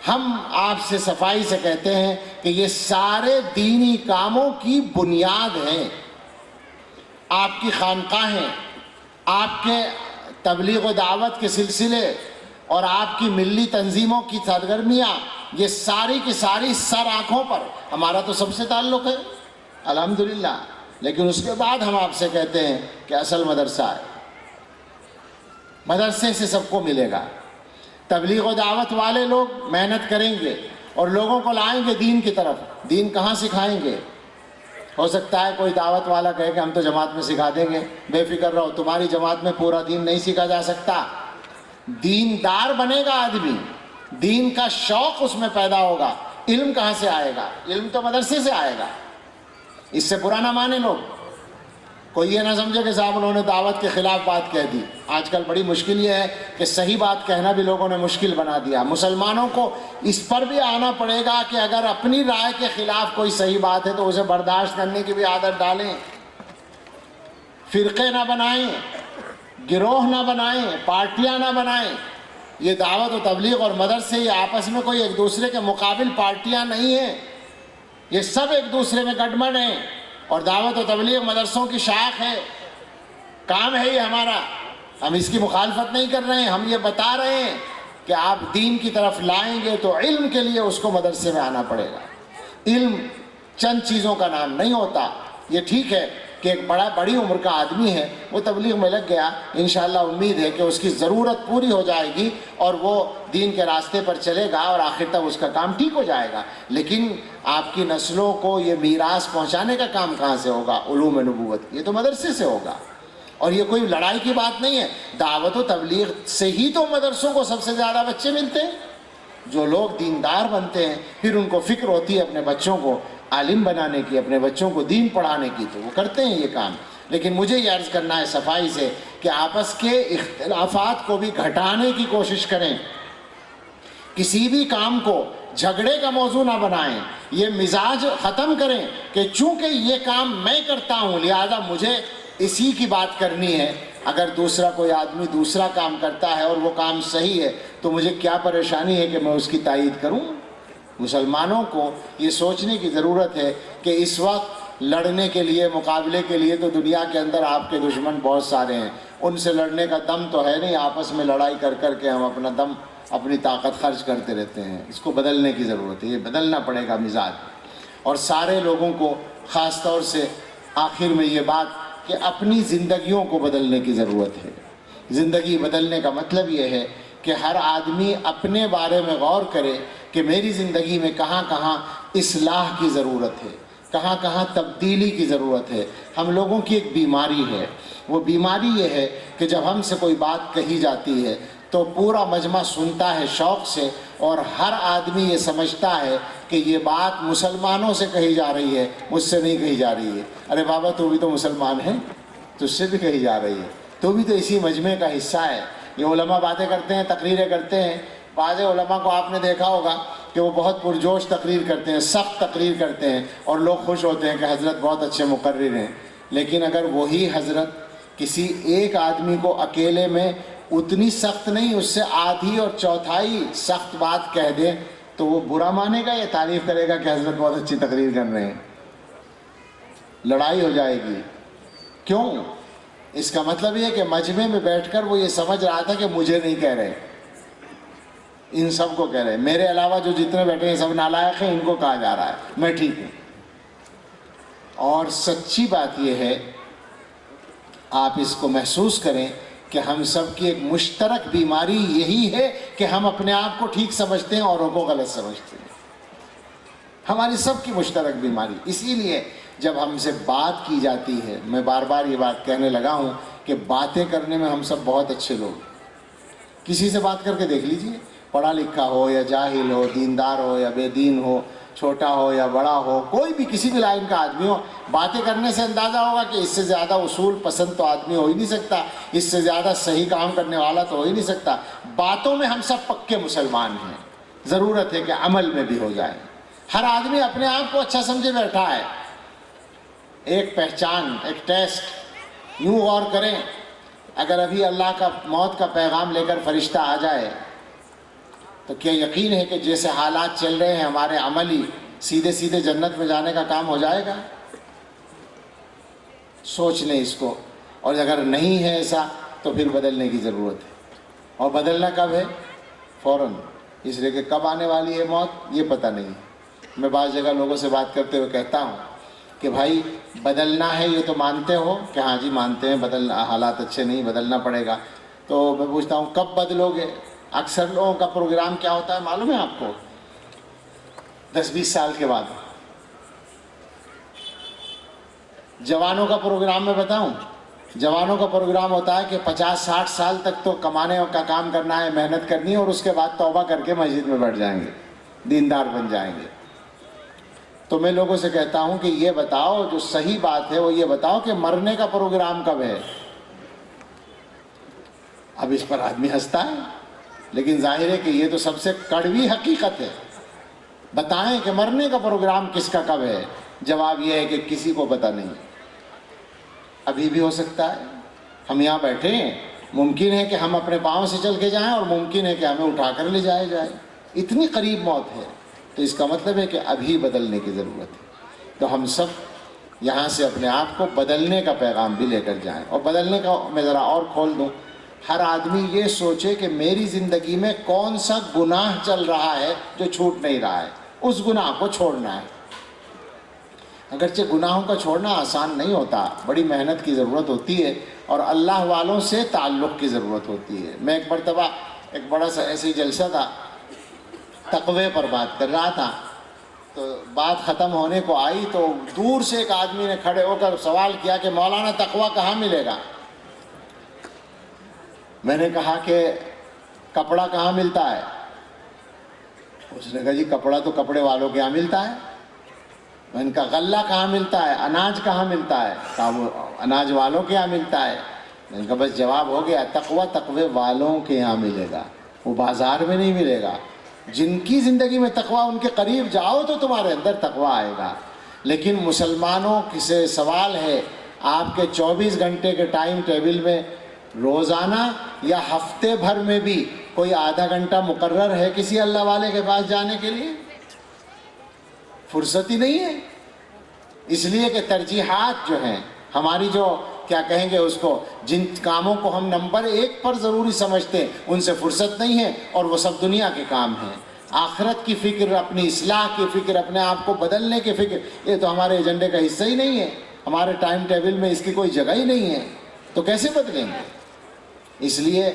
ہم آپ سے صفائی سے کہتے ہیں کہ یہ سارے دینی کاموں کی بنیاد ہیں. آپ کی خانقاہیں، آپ کے تبلیغ و دعوت کے سلسلے اور آپ کی ملی تنظیموں کی سرگرمیاں، یہ ساری کی ساری سر آنکھوں پر. ہمارا تو سب سے تعلق ہے الحمدللہ، لیکن اس کے بعد ہم آپ سے کہتے ہیں کہ اصل مدرسہ ہے. مدرسے سے سب کو ملے گا. تبلیغ و دعوت والے لوگ محنت کریں گے اور لوگوں کو لائیں گے دین کی طرف. دین کہاں سکھائیں گے؟ ہو سکتا ہے کوئی دعوت والا کہے کہ ہم تو جماعت میں سکھا دیں گے. بے فکر رہو، تمہاری جماعت میں پورا دین نہیں سیکھا جا سکتا. دیندار بنے گا آدمی، دین کا شوق اس میں پیدا ہوگا. علم کہاں سے آئے گا؟ علم تو مدرسے سے آئے گا. اس سے برا نہ مانے لوگ. کوئی یہ نہ سمجھے کہ صاحب انہوں نے دعوت کے خلاف بات کہہ دی. آج کل بڑی مشکل یہ ہے کہ صحیح بات کہنا بھی لوگوں نے مشکل بنا دیا. مسلمانوں کو اس پر بھی آنا پڑے گا کہ اگر اپنی رائے کے خلاف کوئی صحیح بات ہے تو اسے برداشت کرنے کی بھی عادت ڈالیں. فرقے نہ بنائیں، گروہ نہ بنائیں، پارٹیاں نہ بنائیں. یہ دعوت و تبلیغ اور مدرسے یہ آپس میں کوئی ایک دوسرے کے مقابل پارٹیاں نہیں ہیں، یہ سب ایک دوسرے میں گٹمٹ ہیں. اور دعوت و تبلیغ مدرسوں کی شاخ ہے، کام ہے یہ ہمارا. ہم اس کی مخالفت نہیں کر رہے ہیں، ہم یہ بتا رہے ہیں کہ آپ دین کی طرف لائیں گے تو علم کے لیے اس کو مدرسے میں آنا پڑے گا. علم چند چیزوں کا نام نہیں ہوتا. یہ ٹھیک ہے کہ ایک بڑی عمر کا آدمی ہے، وہ تبلیغ میں لگ گیا، انشاءاللہ امید ہے کہ اس کی ضرورت پوری ہو جائے گی اور وہ دین کے راستے پر چلے گا اور آخر تک اس کا کام ٹھیک ہو جائے گا. لیکن آپ کی نسلوں کو یہ میراث پہنچانے کا کام کہاں سے ہوگا؟ علوم نبوت. یہ تو مدرسے سے ہوگا. اور یہ کوئی لڑائی کی بات نہیں ہے. دعوت و تبلیغ سے ہی تو مدرسوں کو سب سے زیادہ بچے ملتے ہیں. جو لوگ دیندار بنتے ہیں پھر ان کو فکر ہوتی ہے اپنے بچوں کو عالم بنانے کی، اپنے بچوں کو دین پڑھانے کی، تو وہ کرتے ہیں یہ کام. لیکن مجھے یہ عرض کرنا ہے صفائی سے کہ آپس کے اختلافات کو بھی گھٹانے کی کوشش کریں. کسی بھی کام کو جھگڑے کا موضوع نہ بنائیں. یہ مزاج ختم کریں کہ چونکہ یہ کام میں کرتا ہوں لہذا مجھے اسی کی بات کرنی ہے. اگر دوسرا کوئی آدمی دوسرا کام کرتا ہے اور وہ کام صحیح ہے تو مجھے کیا پریشانی ہے کہ میں اس کی تائید کروں؟ مسلمانوں کو یہ سوچنے کی ضرورت ہے کہ اس وقت لڑنے کے لیے، مقابلے کے لیے تو دنیا کے اندر آپ کے دشمن بہت سارے ہیں. ان سے لڑنے کا دم تو ہے نہیں. آپس میں لڑائی کر کر کے ہم اپنا دم، اپنی طاقت خرچ کرتے رہتے ہیں. اس کو بدلنے کی ضرورت ہے. یہ بدلنا پڑے گا مزاج. اور سارے لوگوں کو خاص طور سے آخر میں یہ بات کہ اپنی زندگیوں کو بدلنے کی ضرورت ہے. زندگی بدلنے کا مطلب یہ ہے کہ ہر آدمی اپنے بارے میں غور کرے کہ میری زندگی میں کہاں کہاں اصلاح کی ضرورت ہے، کہاں کہاں تبدیلی کی ضرورت ہے. ہم لوگوں کی ایک بیماری ہے. وہ بیماری یہ ہے کہ جب ہم سے کوئی بات کہی جاتی ہے تو پورا مجمع سنتا ہے شوق سے اور ہر آدمی یہ سمجھتا ہے کہ یہ بات مسلمانوں سے کہی جا رہی ہے، مجھ سے نہیں کہی جا رہی ہے. ارے بابا تو بھی تو مسلمان ہے، تجھ سے بھی کہی جا رہی ہے، تو بھی تو اسی مجمع کا حصہ ہے. یہ علماء باتیں کرتے ہیں، تقریریں کرتے ہیں. بعض علماء کو آپ نے دیکھا ہوگا کہ وہ بہت پرجوش تقریر کرتے ہیں، سخت تقریر کرتے ہیں اور لوگ خوش ہوتے ہیں کہ حضرت بہت اچھے مقرر ہیں. لیکن اگر وہی حضرت کسی ایک آدمی کو اکیلے میں اتنی سخت نہیں، اس سے آدھی اور چوتھائی سخت بات کہہ دیں تو وہ برا مانے گا یا تعریف کرے گا کہ حضرت بہت اچھی تقریر کر رہے ہیں؟ لڑائی ہو جائے گی. کیوں؟ اس کا مطلب یہ کہ مجمع میں بیٹھ کر وہ یہ سمجھ رہا تھا کہ مجھے نہیں کہہ رہے، ان سب کو کہہ رہے ہیں. میرے علاوہ جو جتنے بیٹھے ہیں سب نالائق ہیں، ان کو کہا جا رہا ہے میں ٹھیک ہوں. اور سچی بات یہ ہے، آپ اس کو محسوس کریں کہ ہم سب کی ایک مشترک بیماری یہی ہے کہ ہم اپنے آپ کو ٹھیک سمجھتے ہیں، اوروں کو غلط سمجھتے ہیں. ہماری سب کی مشترک بیماری. اسی لیے جب ہم سے بات کی جاتی ہے، میں بار بار یہ بات کہنے لگا ہوں کہ باتیں کرنے میں ہم سب بہت اچھے لوگ. کسی سے بات کر کے دیکھ لیجئے، پڑھا لکھا ہو یا جاہل ہو، دیندار ہو یا بے دین ہو، چھوٹا ہو یا بڑا ہو، کوئی بھی کسی بھی لائن کا آدمی ہو، باتیں کرنے سے اندازہ ہوگا کہ اس سے زیادہ اصول پسند تو آدمی ہو ہی نہیں سکتا، اس سے زیادہ صحیح کام کرنے والا تو ہو ہی نہیں سکتا. باتوں میں ہم سب پکے مسلمان ہیں. ضرورت ہے کہ عمل میں بھی ہو جائے. ہر آدمی اپنے آپ کو اچھا سمجھے بیٹھا ہے. ایک پہچان، ایک ٹیسٹ. یوں غور کریں، اگر ابھی اللہ کا موت کا پیغام لے کر فرشتہ آ جائے تو کیا یقین ہے کہ جیسے حالات چل رہے ہیں ہمارے عملی سیدھے سیدھے جنت میں جانے کا کام ہو جائے گا؟ سوچ لیں اس کو. اور اگر نہیں ہے ایسا تو پھر بدلنے کی ضرورت ہے. اور بدلنا کب ہے؟ فوراً. اس لیے کہ کب آنے والی ہے موت یہ پتہ نہیں. میں بعض جگہ لوگوں سے بات کرتے ہوئے کہتا ہوں کہ بھائی بدلنا ہے یہ تو مانتے ہو کہ ہاں جی مانتے ہیں، بدلنا، حالات اچھے نہیں، بدلنا پڑے گا. تو میں پوچھتا ہوں کب بدلو گے؟ اکثر لوگوں کا پروگرام کیا ہوتا ہے معلوم ہے آپ کو؟ 10-20 سال کے بعد. جوانوں کا پروگرام میں بتاؤں، جوانوں کا پروگرام ہوتا ہے کہ 50-60 سال تک تو کمانے کا کام کرنا ہے، محنت کرنی ہے، اور اس کے بعد توبہ کر کے مسجد میں بیٹھ جائیں گے، دیندار بن جائیں گے. تو میں لوگوں سے کہتا ہوں کہ یہ بتاؤ، جو صحیح بات ہے وہ یہ بتاؤ کہ مرنے کا پروگرام کب ہے؟ اب اس پر آدمی ہنستا ہے، لیکن ظاہر ہے کہ یہ تو سب سے کڑوی حقیقت ہے۔ بتائیں کہ مرنے کا پروگرام کس کا کب ہے؟ جواب یہ ہے کہ کسی کو پتہ نہیں، ابھی بھی ہو سکتا ہے۔ ہم یہاں بیٹھے ہیں، ممکن ہے کہ ہم اپنے پاؤں سے چل کے جائیں اور ممکن ہے کہ ہمیں اٹھا کر لے جائے جائے، اتنی قریب موت ہے۔ تو اس کا مطلب ہے کہ ابھی بدلنے کی ضرورت ہے۔ تو ہم سب یہاں سے اپنے آپ کو بدلنے کا پیغام بھی لے کر جائیں۔ اور بدلنے کا میں ذرا اور کھول دوں، ہر آدمی یہ سوچے کہ میری زندگی میں کون سا گناہ چل رہا ہے جو چھوٹ نہیں رہا ہے، اس گناہ کو چھوڑنا ہے۔ اگرچہ گناہوں کا چھوڑنا آسان نہیں ہوتا، بڑی محنت کی ضرورت ہوتی ہے اور اللہ والوں سے تعلق کی ضرورت ہوتی ہے۔ میں ایک مرتبہ ایک بڑا سا ایسی جلسہ تھا، تقوی پر بات کر رہا تھا، تو بات ختم ہونے کو آئی تو دور سے ایک آدمی نے کھڑے ہو کر سوال کیا کہ مولانا تقوی کہاں ملے گا؟ میں نے کہا کہ کپڑا کہاں ملتا ہے؟ اس نے کہا جی کپڑا تو کپڑے والوں کے یہاں ملتا ہے۔ میں نے کہا غلہ کہاں ملتا ہے؟ اناج کہاں ملتا ہے؟ کہا وہ اناج والوں کے یہاں ملتا ہے۔ میں نے کہا بس جواب ہو گیا، تقوی والوں کے یہاں ملے گا، وہ بازار میں نہیں ملے گا۔ جن کی زندگی میں تقوی، ان کے قریب جاؤ تو تمہارے اندر تقوی آئے گا۔ لیکن مسلمانوں سے سوال ہے، آپ کے 24 گھنٹے کے ٹائم ٹیبل میں روزانہ یا ہفتے بھر میں بھی کوئی آدھا گھنٹہ مقرر ہے کسی اللہ والے کے پاس جانے کے لیے؟ فرصت ہی نہیں ہے۔ اس لیے کہ ترجیحات جو ہیں ہماری، جو کیا کہیں گے اس کو، جن کاموں کو ہم نمبر 1 پر ضروری سمجھتے ہیں ان سے فرصت نہیں ہے، اور وہ سب دنیا کے کام ہیں۔ آخرت کی فکر، اپنی اصلاح کی فکر، اپنے آپ کو بدلنے کی فکر، یہ تو ہمارے ایجنڈے کا حصہ ہی نہیں ہے، ہمارے ٹائم ٹیبل میں اس کی کوئی جگہ ہی نہیں ہے، تو کیسے بدلیں گے؟ اس لیے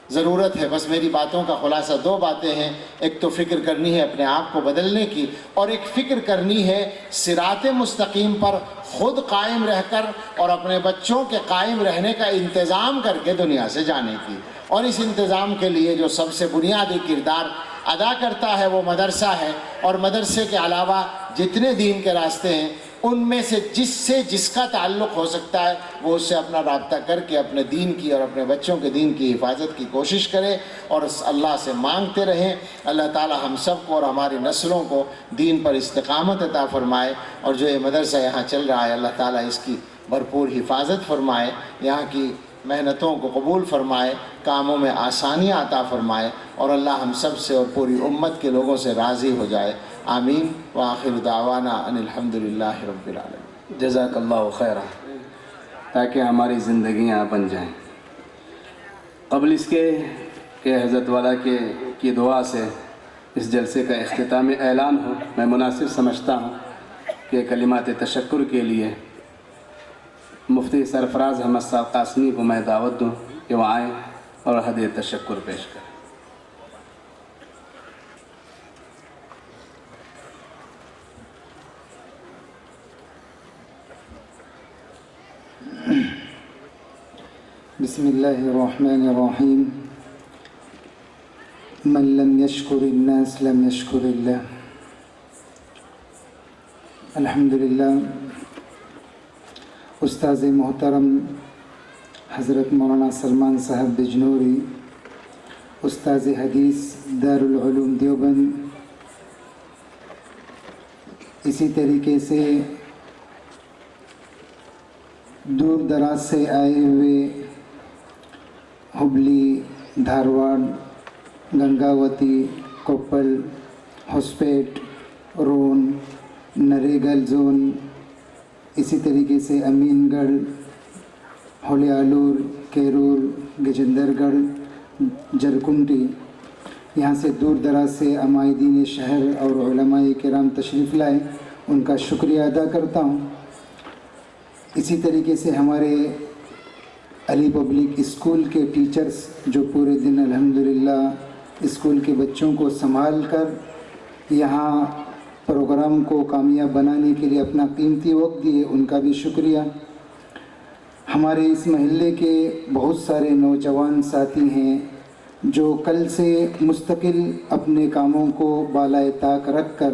ضرورت ہے، بس میری باتوں کا خلاصہ 2 باتیں ہیں۔ ایک تو فکر کرنی ہے اپنے آپ کو بدلنے کی، اور ایک فکر کرنی ہے صراط مستقیم پر خود قائم رہ کر اور اپنے بچوں کے قائم رہنے کا انتظام کر کے دنیا سے جانے کی۔ اور اس انتظام کے لیے جو سب سے بنیادی کردار ادا کرتا ہے وہ مدرسہ ہے، اور مدرسے کے علاوہ جتنے دین کے راستے ہیں ان میں سے جس کا تعلق ہو سکتا ہے وہ اس سے اپنا رابطہ کر کے اپنے دین کی اور اپنے بچوں کے دین کی حفاظت کی کوشش کرے، اور اللہ سے مانگتے رہیں۔ اللہ تعالی ہم سب کو اور ہماری نسلوں کو دین پر استقامت عطا فرمائے، اور جو یہ مدرسہ یہاں چل رہا ہے اللہ تعالی اس کی بھرپور حفاظت فرمائے، یہاں کی محنتوں کو قبول فرمائے، کاموں میں آسانیاں عطا فرمائے، اور اللہ ہم سب سے اور پوری امت کے لوگوں سے راضی ہو جائے۔ آمین وآخر دعوانا ان الحمدللہ رب العالمین۔ جزاک اللہ خیرہ، تاکہ ہماری زندگیاں بن جائیں۔ قبل اس کے کہ حضرت والا کی دعا سے اس جلسے کا اختتام اعلان ہو، میں مناسب سمجھتا ہوں کہ کلمات تشکر کے لیے مفتی سرفراز احمد صاحب قاسمی کو میں دعوت دوں کہ وہ آئیں اور ہدیہ تشکر پیش کریں۔ بسم اللہ الرحمن الرحیم۔ من لم یشکر الناس لم یشکر اللہ۔ الحمدللہ، استاذ محترم حضرت مولانا سلمان صاحب بجنوری، استاذ حدیث دارالعلوم دیوبند، اسی طریقے سے دور دراز سے آئے ہوئے ہبلی، دھارواڑ، گنگاوتی، کوپل، ہوسپیٹ، رون، نریگل زون، اسی طریقے سے امین گڑھ، ہولی آلور، کیرور، گجندر گڑھ، جرکنڈی، یہاں سے دور دراز سے عمائدین شہر اور علماء کرام تشریف لائے، ان کا شکریہ ادا کرتا ہوں۔ اسی طریقے سے ہمارے علی پبلک اسکول کے ٹیچرز جو پورے دن الحمدللہ اسکول کے بچوں کو سنبھال کر یہاں پروگرام کو کامیاب بنانے کے لیے اپنا قیمتی وقت دیے، ان کا بھی شکریہ۔ ہمارے اس محلے کے بہت سارے نوجوان ساتھی ہیں جو کل سے مستقل اپنے کاموں کو بالائے طاق رکھ کر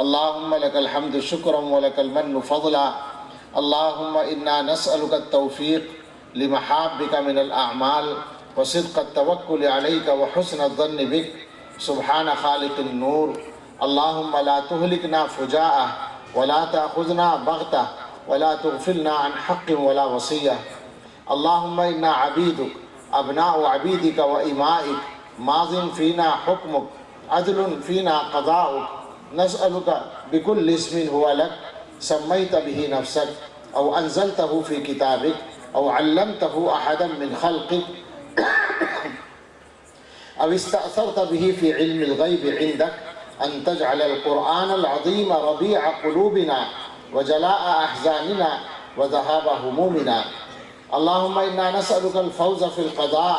اللهم لك الحمد شكرا ولك المن فضلا. اللهم إنا نسألك التوفيق لمحابك من الأعمال وصدق التوكل عليك وحسن الظن بك. سبحان خالق النور. اللهم لا تهلكنا فجاءة ولا تأخذنا بغتة ولا تغفلنا عن حق ولا وصية. اللهم إنا عبيدك أبناء عبيدك وإمائك ماض فينا حكمك عدل فينا قضاؤك. نسألك بكل اسم هو لك سميت به نفسك أو أنزلته في كتابك أو علمته أحدا من خلقك أو استأثرت به في علم الغيب عندك أن تجعل القرآن العظيم ربيع قلوبنا وجلاء أحزاننا وذهاب همومنا. اللهم إنا نسألك الفوز في القضاء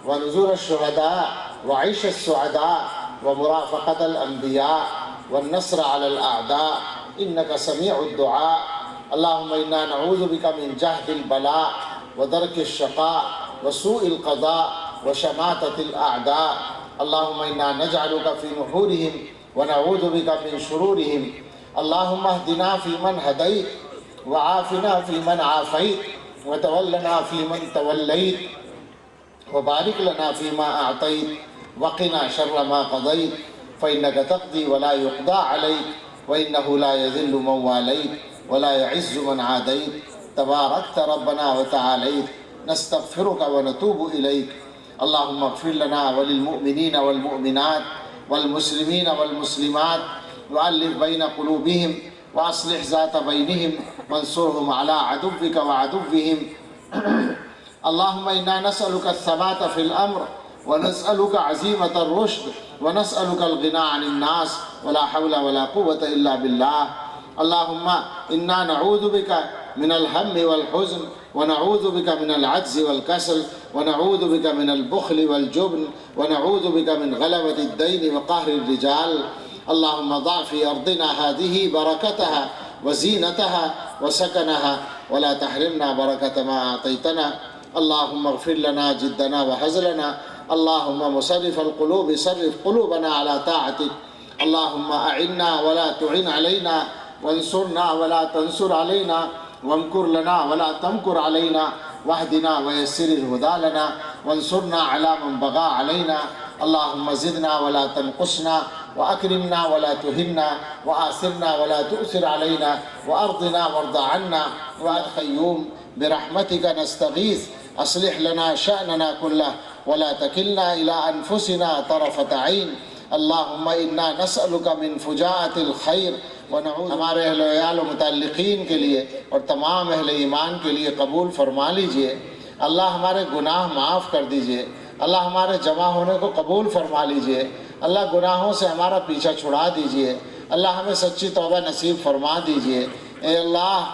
ونزول الشهداء وعيش السعداء ومرافقة الأنبياء والنصر على الأعداء إنك سميع الدعاء. اللهم إنا نعوذ بك من جهد البلاء ودرك الشقاء وسوء القضاء وشماتة الأعداء. اللهم إنا نجعلك في نحورهم ونعوذ بك من شرورهم. اللهم اهدنا فيمن هديت وعافنا فيمن عافيت وتولنا فيمن توليت وبارك لنا فيما أعطيت وقنا شر ما قضيت فإنك تقضي ولا يقضى عليك وإنه لا يذل من واليت ولا يعز من عاديت تباركت ربنا وتعاليت. نستغفرك ونتوب إليك. اللهم اغفر لنا وللمؤمنين والمؤمنات والمسلمين والمسلمات وألف بين قلوبهم وأصلح ذات بينهم وانصرهم على عدوك وعدوهم. اللهم إنا نسألك الثبات في الأمر ونسألك عزيمة الرشد ونسألك الغنى عن الناس ولا حول ولا قوة إلا بالله. اللهم إنا نعوذ بك من الهم والحزن ونعوذ بك من العجز والكسل ونعوذ بك من البخل والجبن ونعوذ بك من غلبة الدين وقهر الرجال. اللهم ضع في أرضنا هذه بركتها وزينتها وسكنها ولا تحرمنا بركة ما أعطيتنا. اللهم اغفر لنا جدنا وهزلنا. اللهم مصرف القلوب صرف قلوبنا على طاعتك. اللهم أعنا ولا تعن علينا وانصرنا ولا تنصر علينا وامكر لنا ولا تمكر علينا واهدنا ويسر الهدى لنا وانصرنا على من بغى علينا. اللهم زدنا ولا تنقصنا وأكرمنا ولا تهنا وآثرنا ولا تؤثر علينا وأرضنا وارض عنا وأخيوم برحمتك نستغيث. أصلح لنا شأننا كله ولا تكلنا إلى أنفسنا طرفة عين. اللهم إنا نسألك من فجاءة الخير ونعوذ. ہمارے اہل وعیال و متعلقین کے لیے اور تمام اہل ایمان کے لیے قبول فرما لیجئے. اللہ ہمارے گناہ معاف کر دیجئے. اللہ ہمارے جمع ہونے کو قبول فرما لیجئے. اللہ گناہوں سے ہمارا پیچھا چھڑا دیجئے. اللہ ہمیں سچی توبہ نصیب فرما دیجئے. اے اللہ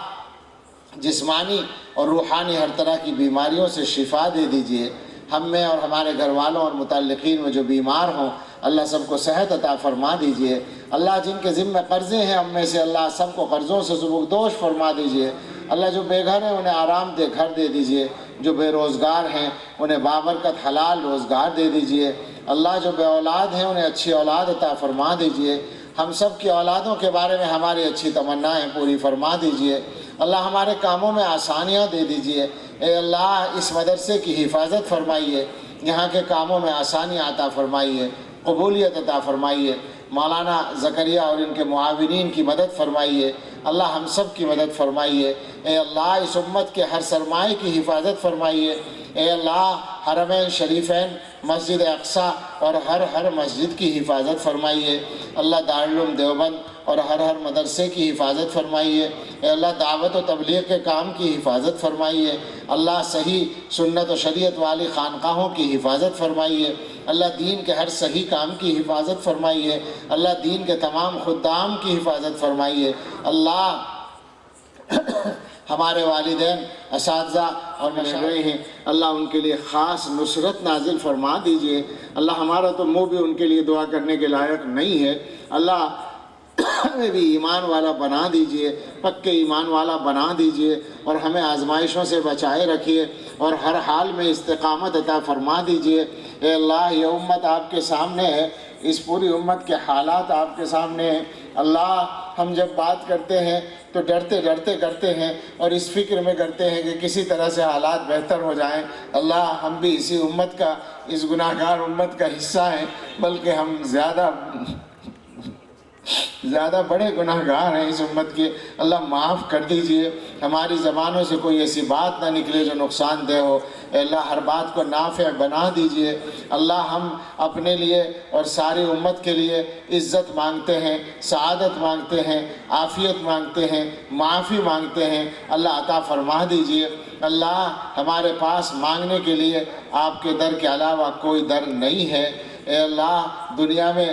جسمانی اور روحانی ہر طرح کی بیماریوں سے شفا دے دیجئے. ہم میں اور ہمارے گھر والوں اور متعلقین میں جو بیمار ہوں اللہ سب کو صحت عطا فرما دیجئے. اللہ جن کے ذمہ قرضے ہیں ہم میں سے اللہ سب کو قرضوں سے سبکدوش فرما دیجئے. اللہ جو بے گھر ہیں انہیں آرام دہ گھر دے دیجئے. جو بے روزگار ہیں انہیں بابرکت حلال روزگار دے دیجئے. اللہ جو بے اولاد ہیں انہیں اچھی اولاد عطا فرما دیجئے. ہم سب کی اولادوں کے بارے میں ہماری اچھی تمنائیں پوری فرما دیجئے. اللہ ہمارے کاموں میں آسانیاں دے دیجئے. اے اللہ اس مدرسے کی حفاظت فرمائیے. یہاں کے کاموں میں آسانیاں عطا فرمائیے. قبولیت عطا فرمائیے. مولانا زکریا اور ان کے معاونین کی مدد فرمائیے. اللہ ہم سب کی مدد فرمائیے. اے اللہ اس امت کے ہر سرمایے کی حفاظت فرمائیے. اے اللہ حرمین شریفین مسجد اقصی اور ہر مسجد کی حفاظت فرمائیے. اللہ دارالعلوم دیوبند اور ہر مدرسے کی حفاظت فرمائیے. اے اللہ دعوت و تبلیغ کے کام کی حفاظت فرمائیے. اللہ صحیح سنت و شریعت والی خانقاہوں کی حفاظت فرمائیے. اللہ دین کے ہر صحیح کام کی حفاظت فرمائیے. اللہ دین کے تمام خدام کی حفاظت فرمائیے. اللہ ہمارے والدین اساتذہ اور مشاہیر ہیں اللہ ان کے لیے خاص نصرت نازل فرما دیجئے. اللہ ہمارا تو منہ بھی ان کے لیے دعا کرنے کے لائق نہیں ہے. اللہ ہمیں بھی ایمان والا بنا دیجئے. پکے ایمان والا بنا دیجئے اور ہمیں آزمائشوں سے بچائے رکھیے اور ہر حال میں استقامت عطا فرما دیجئے. اے اللہ یہ امت آپ کے سامنے ہے. اس پوری امت کے حالات آپ کے سامنے ہیں. اللہ ہم جب بات کرتے ہیں تو ڈرتے ڈرتے کرتے ہیں اور اس فکر میں کرتے ہیں کہ کسی طرح سے حالات بہتر ہو جائیں۔ اللہ ہم بھی اسی امت کا، اس گناہ گار امت کا حصہ ہیں، بلکہ ہم زیادہ بڑے گناہ گار ہیں اس امت کے۔ اللہ معاف کر دیجئے، ہماری زبانوں سے کوئی ایسی بات نہ نکلے جو نقصان دہ ہو۔ اے اللہ ہر بات کو نافع بنا دیجئے۔ اللہ ہم اپنے لیے اور ساری امت کے لیے عزت مانگتے ہیں، سعادت مانگتے ہیں، عافیت مانگتے ہیں، معافی مانگتے ہیں۔ اللہ عطا فرما دیجئے۔ اللہ ہمارے پاس مانگنے کے لیے آپ کے در کے علاوہ کوئی در نہیں ہے۔ اے اللہ دنیا میں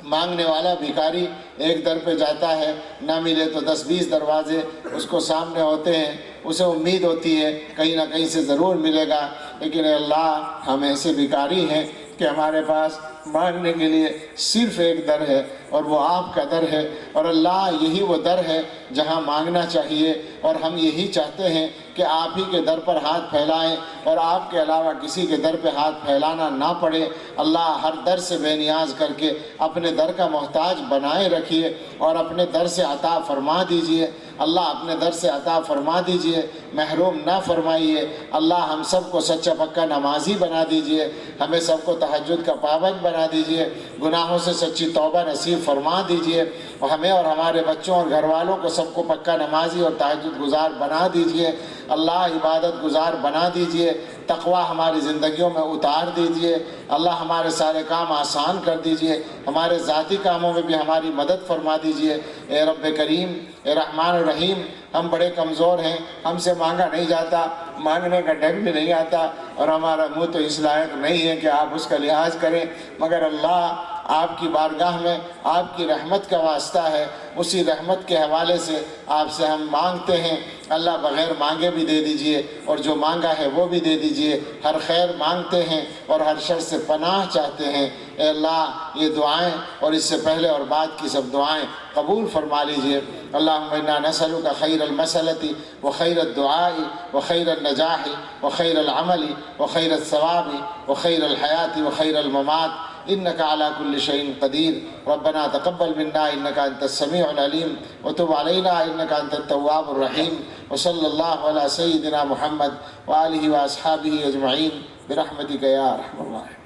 مانگنے والا بھیکاری ایک در پہ جاتا ہے، نہ ملے تو 10-20 دروازے اس کو سامنے ہوتے ہیں، اسے امید ہوتی ہے کہیں نہ کہیں سے ضرور ملے گا، لیکن اے اللہ ہم ایسے بھیکاری ہیں کہ ہمارے پاس مانگنے کے لیے صرف ایک در ہے اور وہ آپ کا در ہے، اور اللہ یہی وہ در ہے جہاں مانگنا چاہیے، اور ہم یہی چاہتے ہیں کہ آپ ہی کے در پر ہاتھ پھیلائیں اور آپ کے علاوہ کسی کے در پہ ہاتھ پھیلانا نہ پڑے۔ اللہ ہر در سے بے نیاز کر کے اپنے در کا محتاج بنائے رکھیے اور اپنے در سے عطا فرما دیجئے۔ اللہ اپنے در سے عطا فرما دیجئے، محروم نہ فرمائیے۔ اللہ ہم سب کو سچا پکا نمازی بنا دیجئے، ہمیں سب کو تہجد کا پابند بنا دیجئے، گناہوں سے سچی توبہ نصیب فرما دیجئے، اور ہمیں اور ہمارے بچوں اور گھر والوں کو سب کو پکا نمازی اور تہجد گزار بنا دیجئے۔ اللہ عبادت گزار بنا دیجئے، تقوی ہماری زندگیوں میں اتار دیجئے۔ اللہ ہمارے سارے کام آسان کر دیجئے، ہمارے ذاتی کاموں میں بھی ہماری مدد فرما دیجئے۔ اے رب کریم، اے رحمان الرحیم، ہم بڑے کمزور ہیں، ہم سے مانگا نہیں جاتا، مانگنے کا ڈر بھی نہیں آتا، اور ہمارا منہ تو اس لائق نہیں ہے کہ آپ اس کا لحاظ کریں، مگر اللہ آپ کی بارگاہ میں آپ کی رحمت کا واسطہ ہے، اسی رحمت کے حوالے سے آپ سے ہم مانگتے ہیں۔ اللہ بغیر مانگے بھی دے دیجئے اور جو مانگا ہے وہ بھی دے دیجئے۔ ہر خیر مانگتے ہیں اور ہر شر سے پناہ چاہتے ہیں۔ اے اللہ یہ دعائیں اور اس سے پہلے اور بعد کی سب دعائیں قبول فرما لیجئے۔ اللہم انا نسألک خیر المسألة وخیر الدعاء وخیر النجاح وخیر العمل وخیر الثواب وخیر الحیاة وخیر الممات إنك على كل شيء قدير ربنا تقبل منا إنك أنت السميع العليم وتب علينا إنك أنت التواب الرحيم وصلى الله على سيدنا محمد وآله وأصحابه أجمعين برحمتك يا أرحم الراحمين۔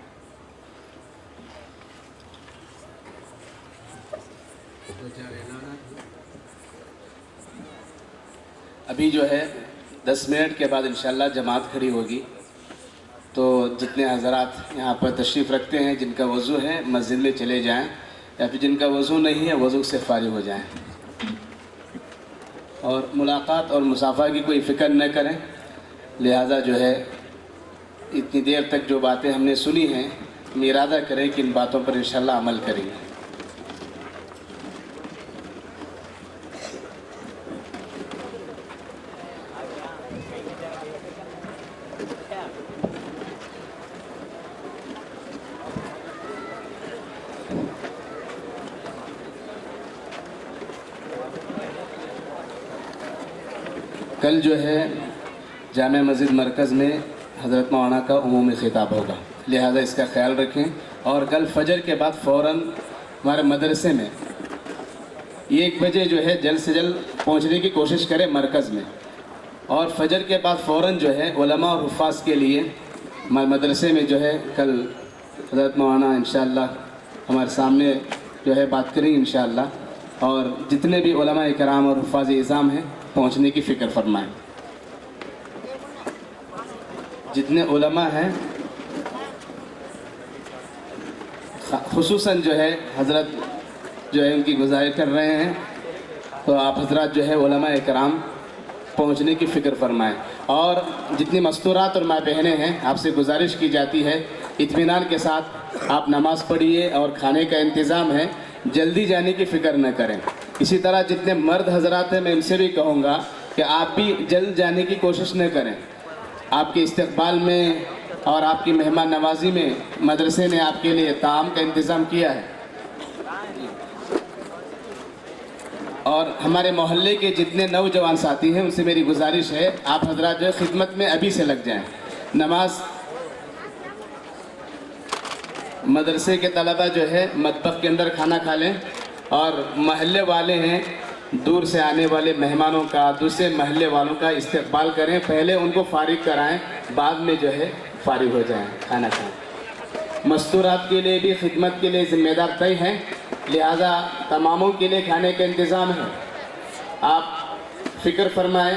ابھی جو ہے 10 منٹ کے بعد انشاءاللہ جماعت کھڑی ہوگی، تو جتنے حضرات یہاں پر تشریف رکھتے ہیں جن کا وضو ہے مسجد میں چلے جائیں، یا پھر جن کا وضو نہیں ہے وضو سے فارغ ہو جائیں، اور ملاقات اور مصافحہ کی کوئی فکر نہ کریں۔ لہٰذا جو ہے اتنی دیر تک جو باتیں ہم نے سنی ہیں، ہم ارادہ کریں کہ ان باتوں پر انشاءاللہ عمل کریں گے۔ کل جو ہے جامع مسجد مرکز میں حضرت مولانا کا عمومی خطاب ہوگا، لہذا اس کا خیال رکھیں، اور کل فجر کے بعد فوراً ہمارے مدرسے میں 1 بجے جو ہے جلد سے جلد پہنچنے کی کوشش کریں مرکز میں، اور فجر کے بعد فوراً جو ہے علماء اور حفاظ کے لیے ہمارے مدرسے میں جو ہے کل حضرت مولانا انشاءاللہ ہمارے سامنے جو ہے بات کریں انشاءاللہ، اور جتنے بھی علماء کرام اور حفاظ اعظام ہیں پہنچنے کی فکر فرمائیں۔ جتنے علماء ہیں خصوصاً جو ہے حضرت جو ہے ان کی گزارش کر رہے ہیں، تو آپ حضرات جو ہے علماء کرام پہنچنے کی فکر فرمائیں، اور جتنی مستورات اور ماں بہنیں ہیں آپ سے گزارش کی جاتی ہے اطمینان کے ساتھ آپ نماز پڑھیے، اور کھانے کا انتظام ہے، جلدی جانے کی فکر نہ کریں۔ اسی طرح جتنے مرد حضرات ہیں میں ان سے بھی کہوں گا کہ آپ بھی جلد جانے کی کوشش نہ کریں۔ آپ کے استقبال میں اور آپ کی مہمان نوازی میں مدرسے نے آپ کے لیے طعام کا انتظام کیا ہے، اور ہمارے محلے کے جتنے نوجوان ساتھی ہیں ان سے میری گزارش ہے آپ حضرات جو ہے خدمت میں ابھی سے لگ جائیں۔ نماز مدرسے کے طلبہ جو ہے مطبخ کے اندر کھانا کھا لیں، اور محلے والے ہیں دور سے آنے والے مہمانوں کا دوسرے محلے والوں کا استقبال کریں، پہلے ان کو فارغ کرائیں، بعد میں جو ہے فارغ ہو جائیں کھانا کھائیں۔ مستورات کے لیے بھی خدمت کے لیے ذمہ دار طے ہیں، لہذا تماموں کے لیے کھانے کا انتظام ہے۔ آپ فکر فرمائیں،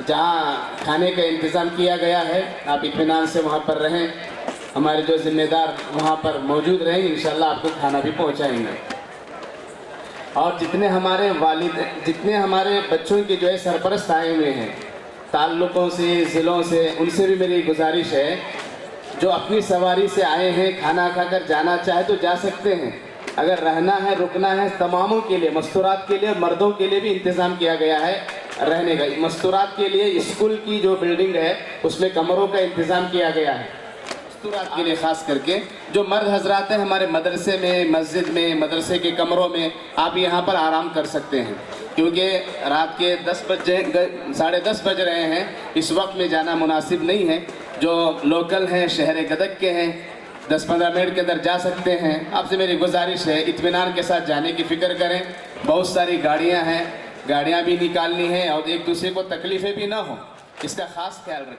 جہاں کھانے کا انتظام کیا گیا ہے آپ اطمینان سے وہاں پر رہیں، ہمارے جو ذمہ دار وہاں پر موجود رہیں گے، انشاءاللہ آپ کو کھانا بھی پہنچائیں گے۔ اور جتنے ہمارے بچوں کے جو ہے سرپرست آئے ہوئے ہیں تعلقوں سے ضلعوں سے، ان سے بھی میری گزارش ہے جو اپنی سواری سے آئے ہیں کھانا کھا کر جانا چاہے تو جا سکتے ہیں، اگر رہنا ہے رکنا ہے تماموں کے لیے، مستورات کے لیے مردوں کے لیے بھی انتظام کیا گیا ہے رہنے کا۔ مستورات کے لیے اسکول کی جو بلڈنگ ہے اس میں کمروں کا انتظام کیا گیا ہے مستورات کے لیے، خاص کر کے جو مرد حضرات ہیں ہمارے مدرسے میں، مسجد میں، مدرسے کے کمروں میں آپ یہاں پر آرام کر سکتے ہیں، کیونکہ رات کے 10:30 بج رہے ہیں، اس وقت میں جانا مناسب نہیں ہے۔ جو لوکل ہیں شہر گدگ کے ہیں 10-15 منٹ کے اندر جا سکتے ہیں۔ آپ سے میری گزارش ہے اطمینان کے ساتھ جانے کی فکر کریں، بہت ساری گاڑیاں ہیں، گاڑیاں بھی نکالنی ہیں اور ایک دوسرے کو تکلیفیں بھی نہ ہوں، اس کا خاص خیال رکھیں۔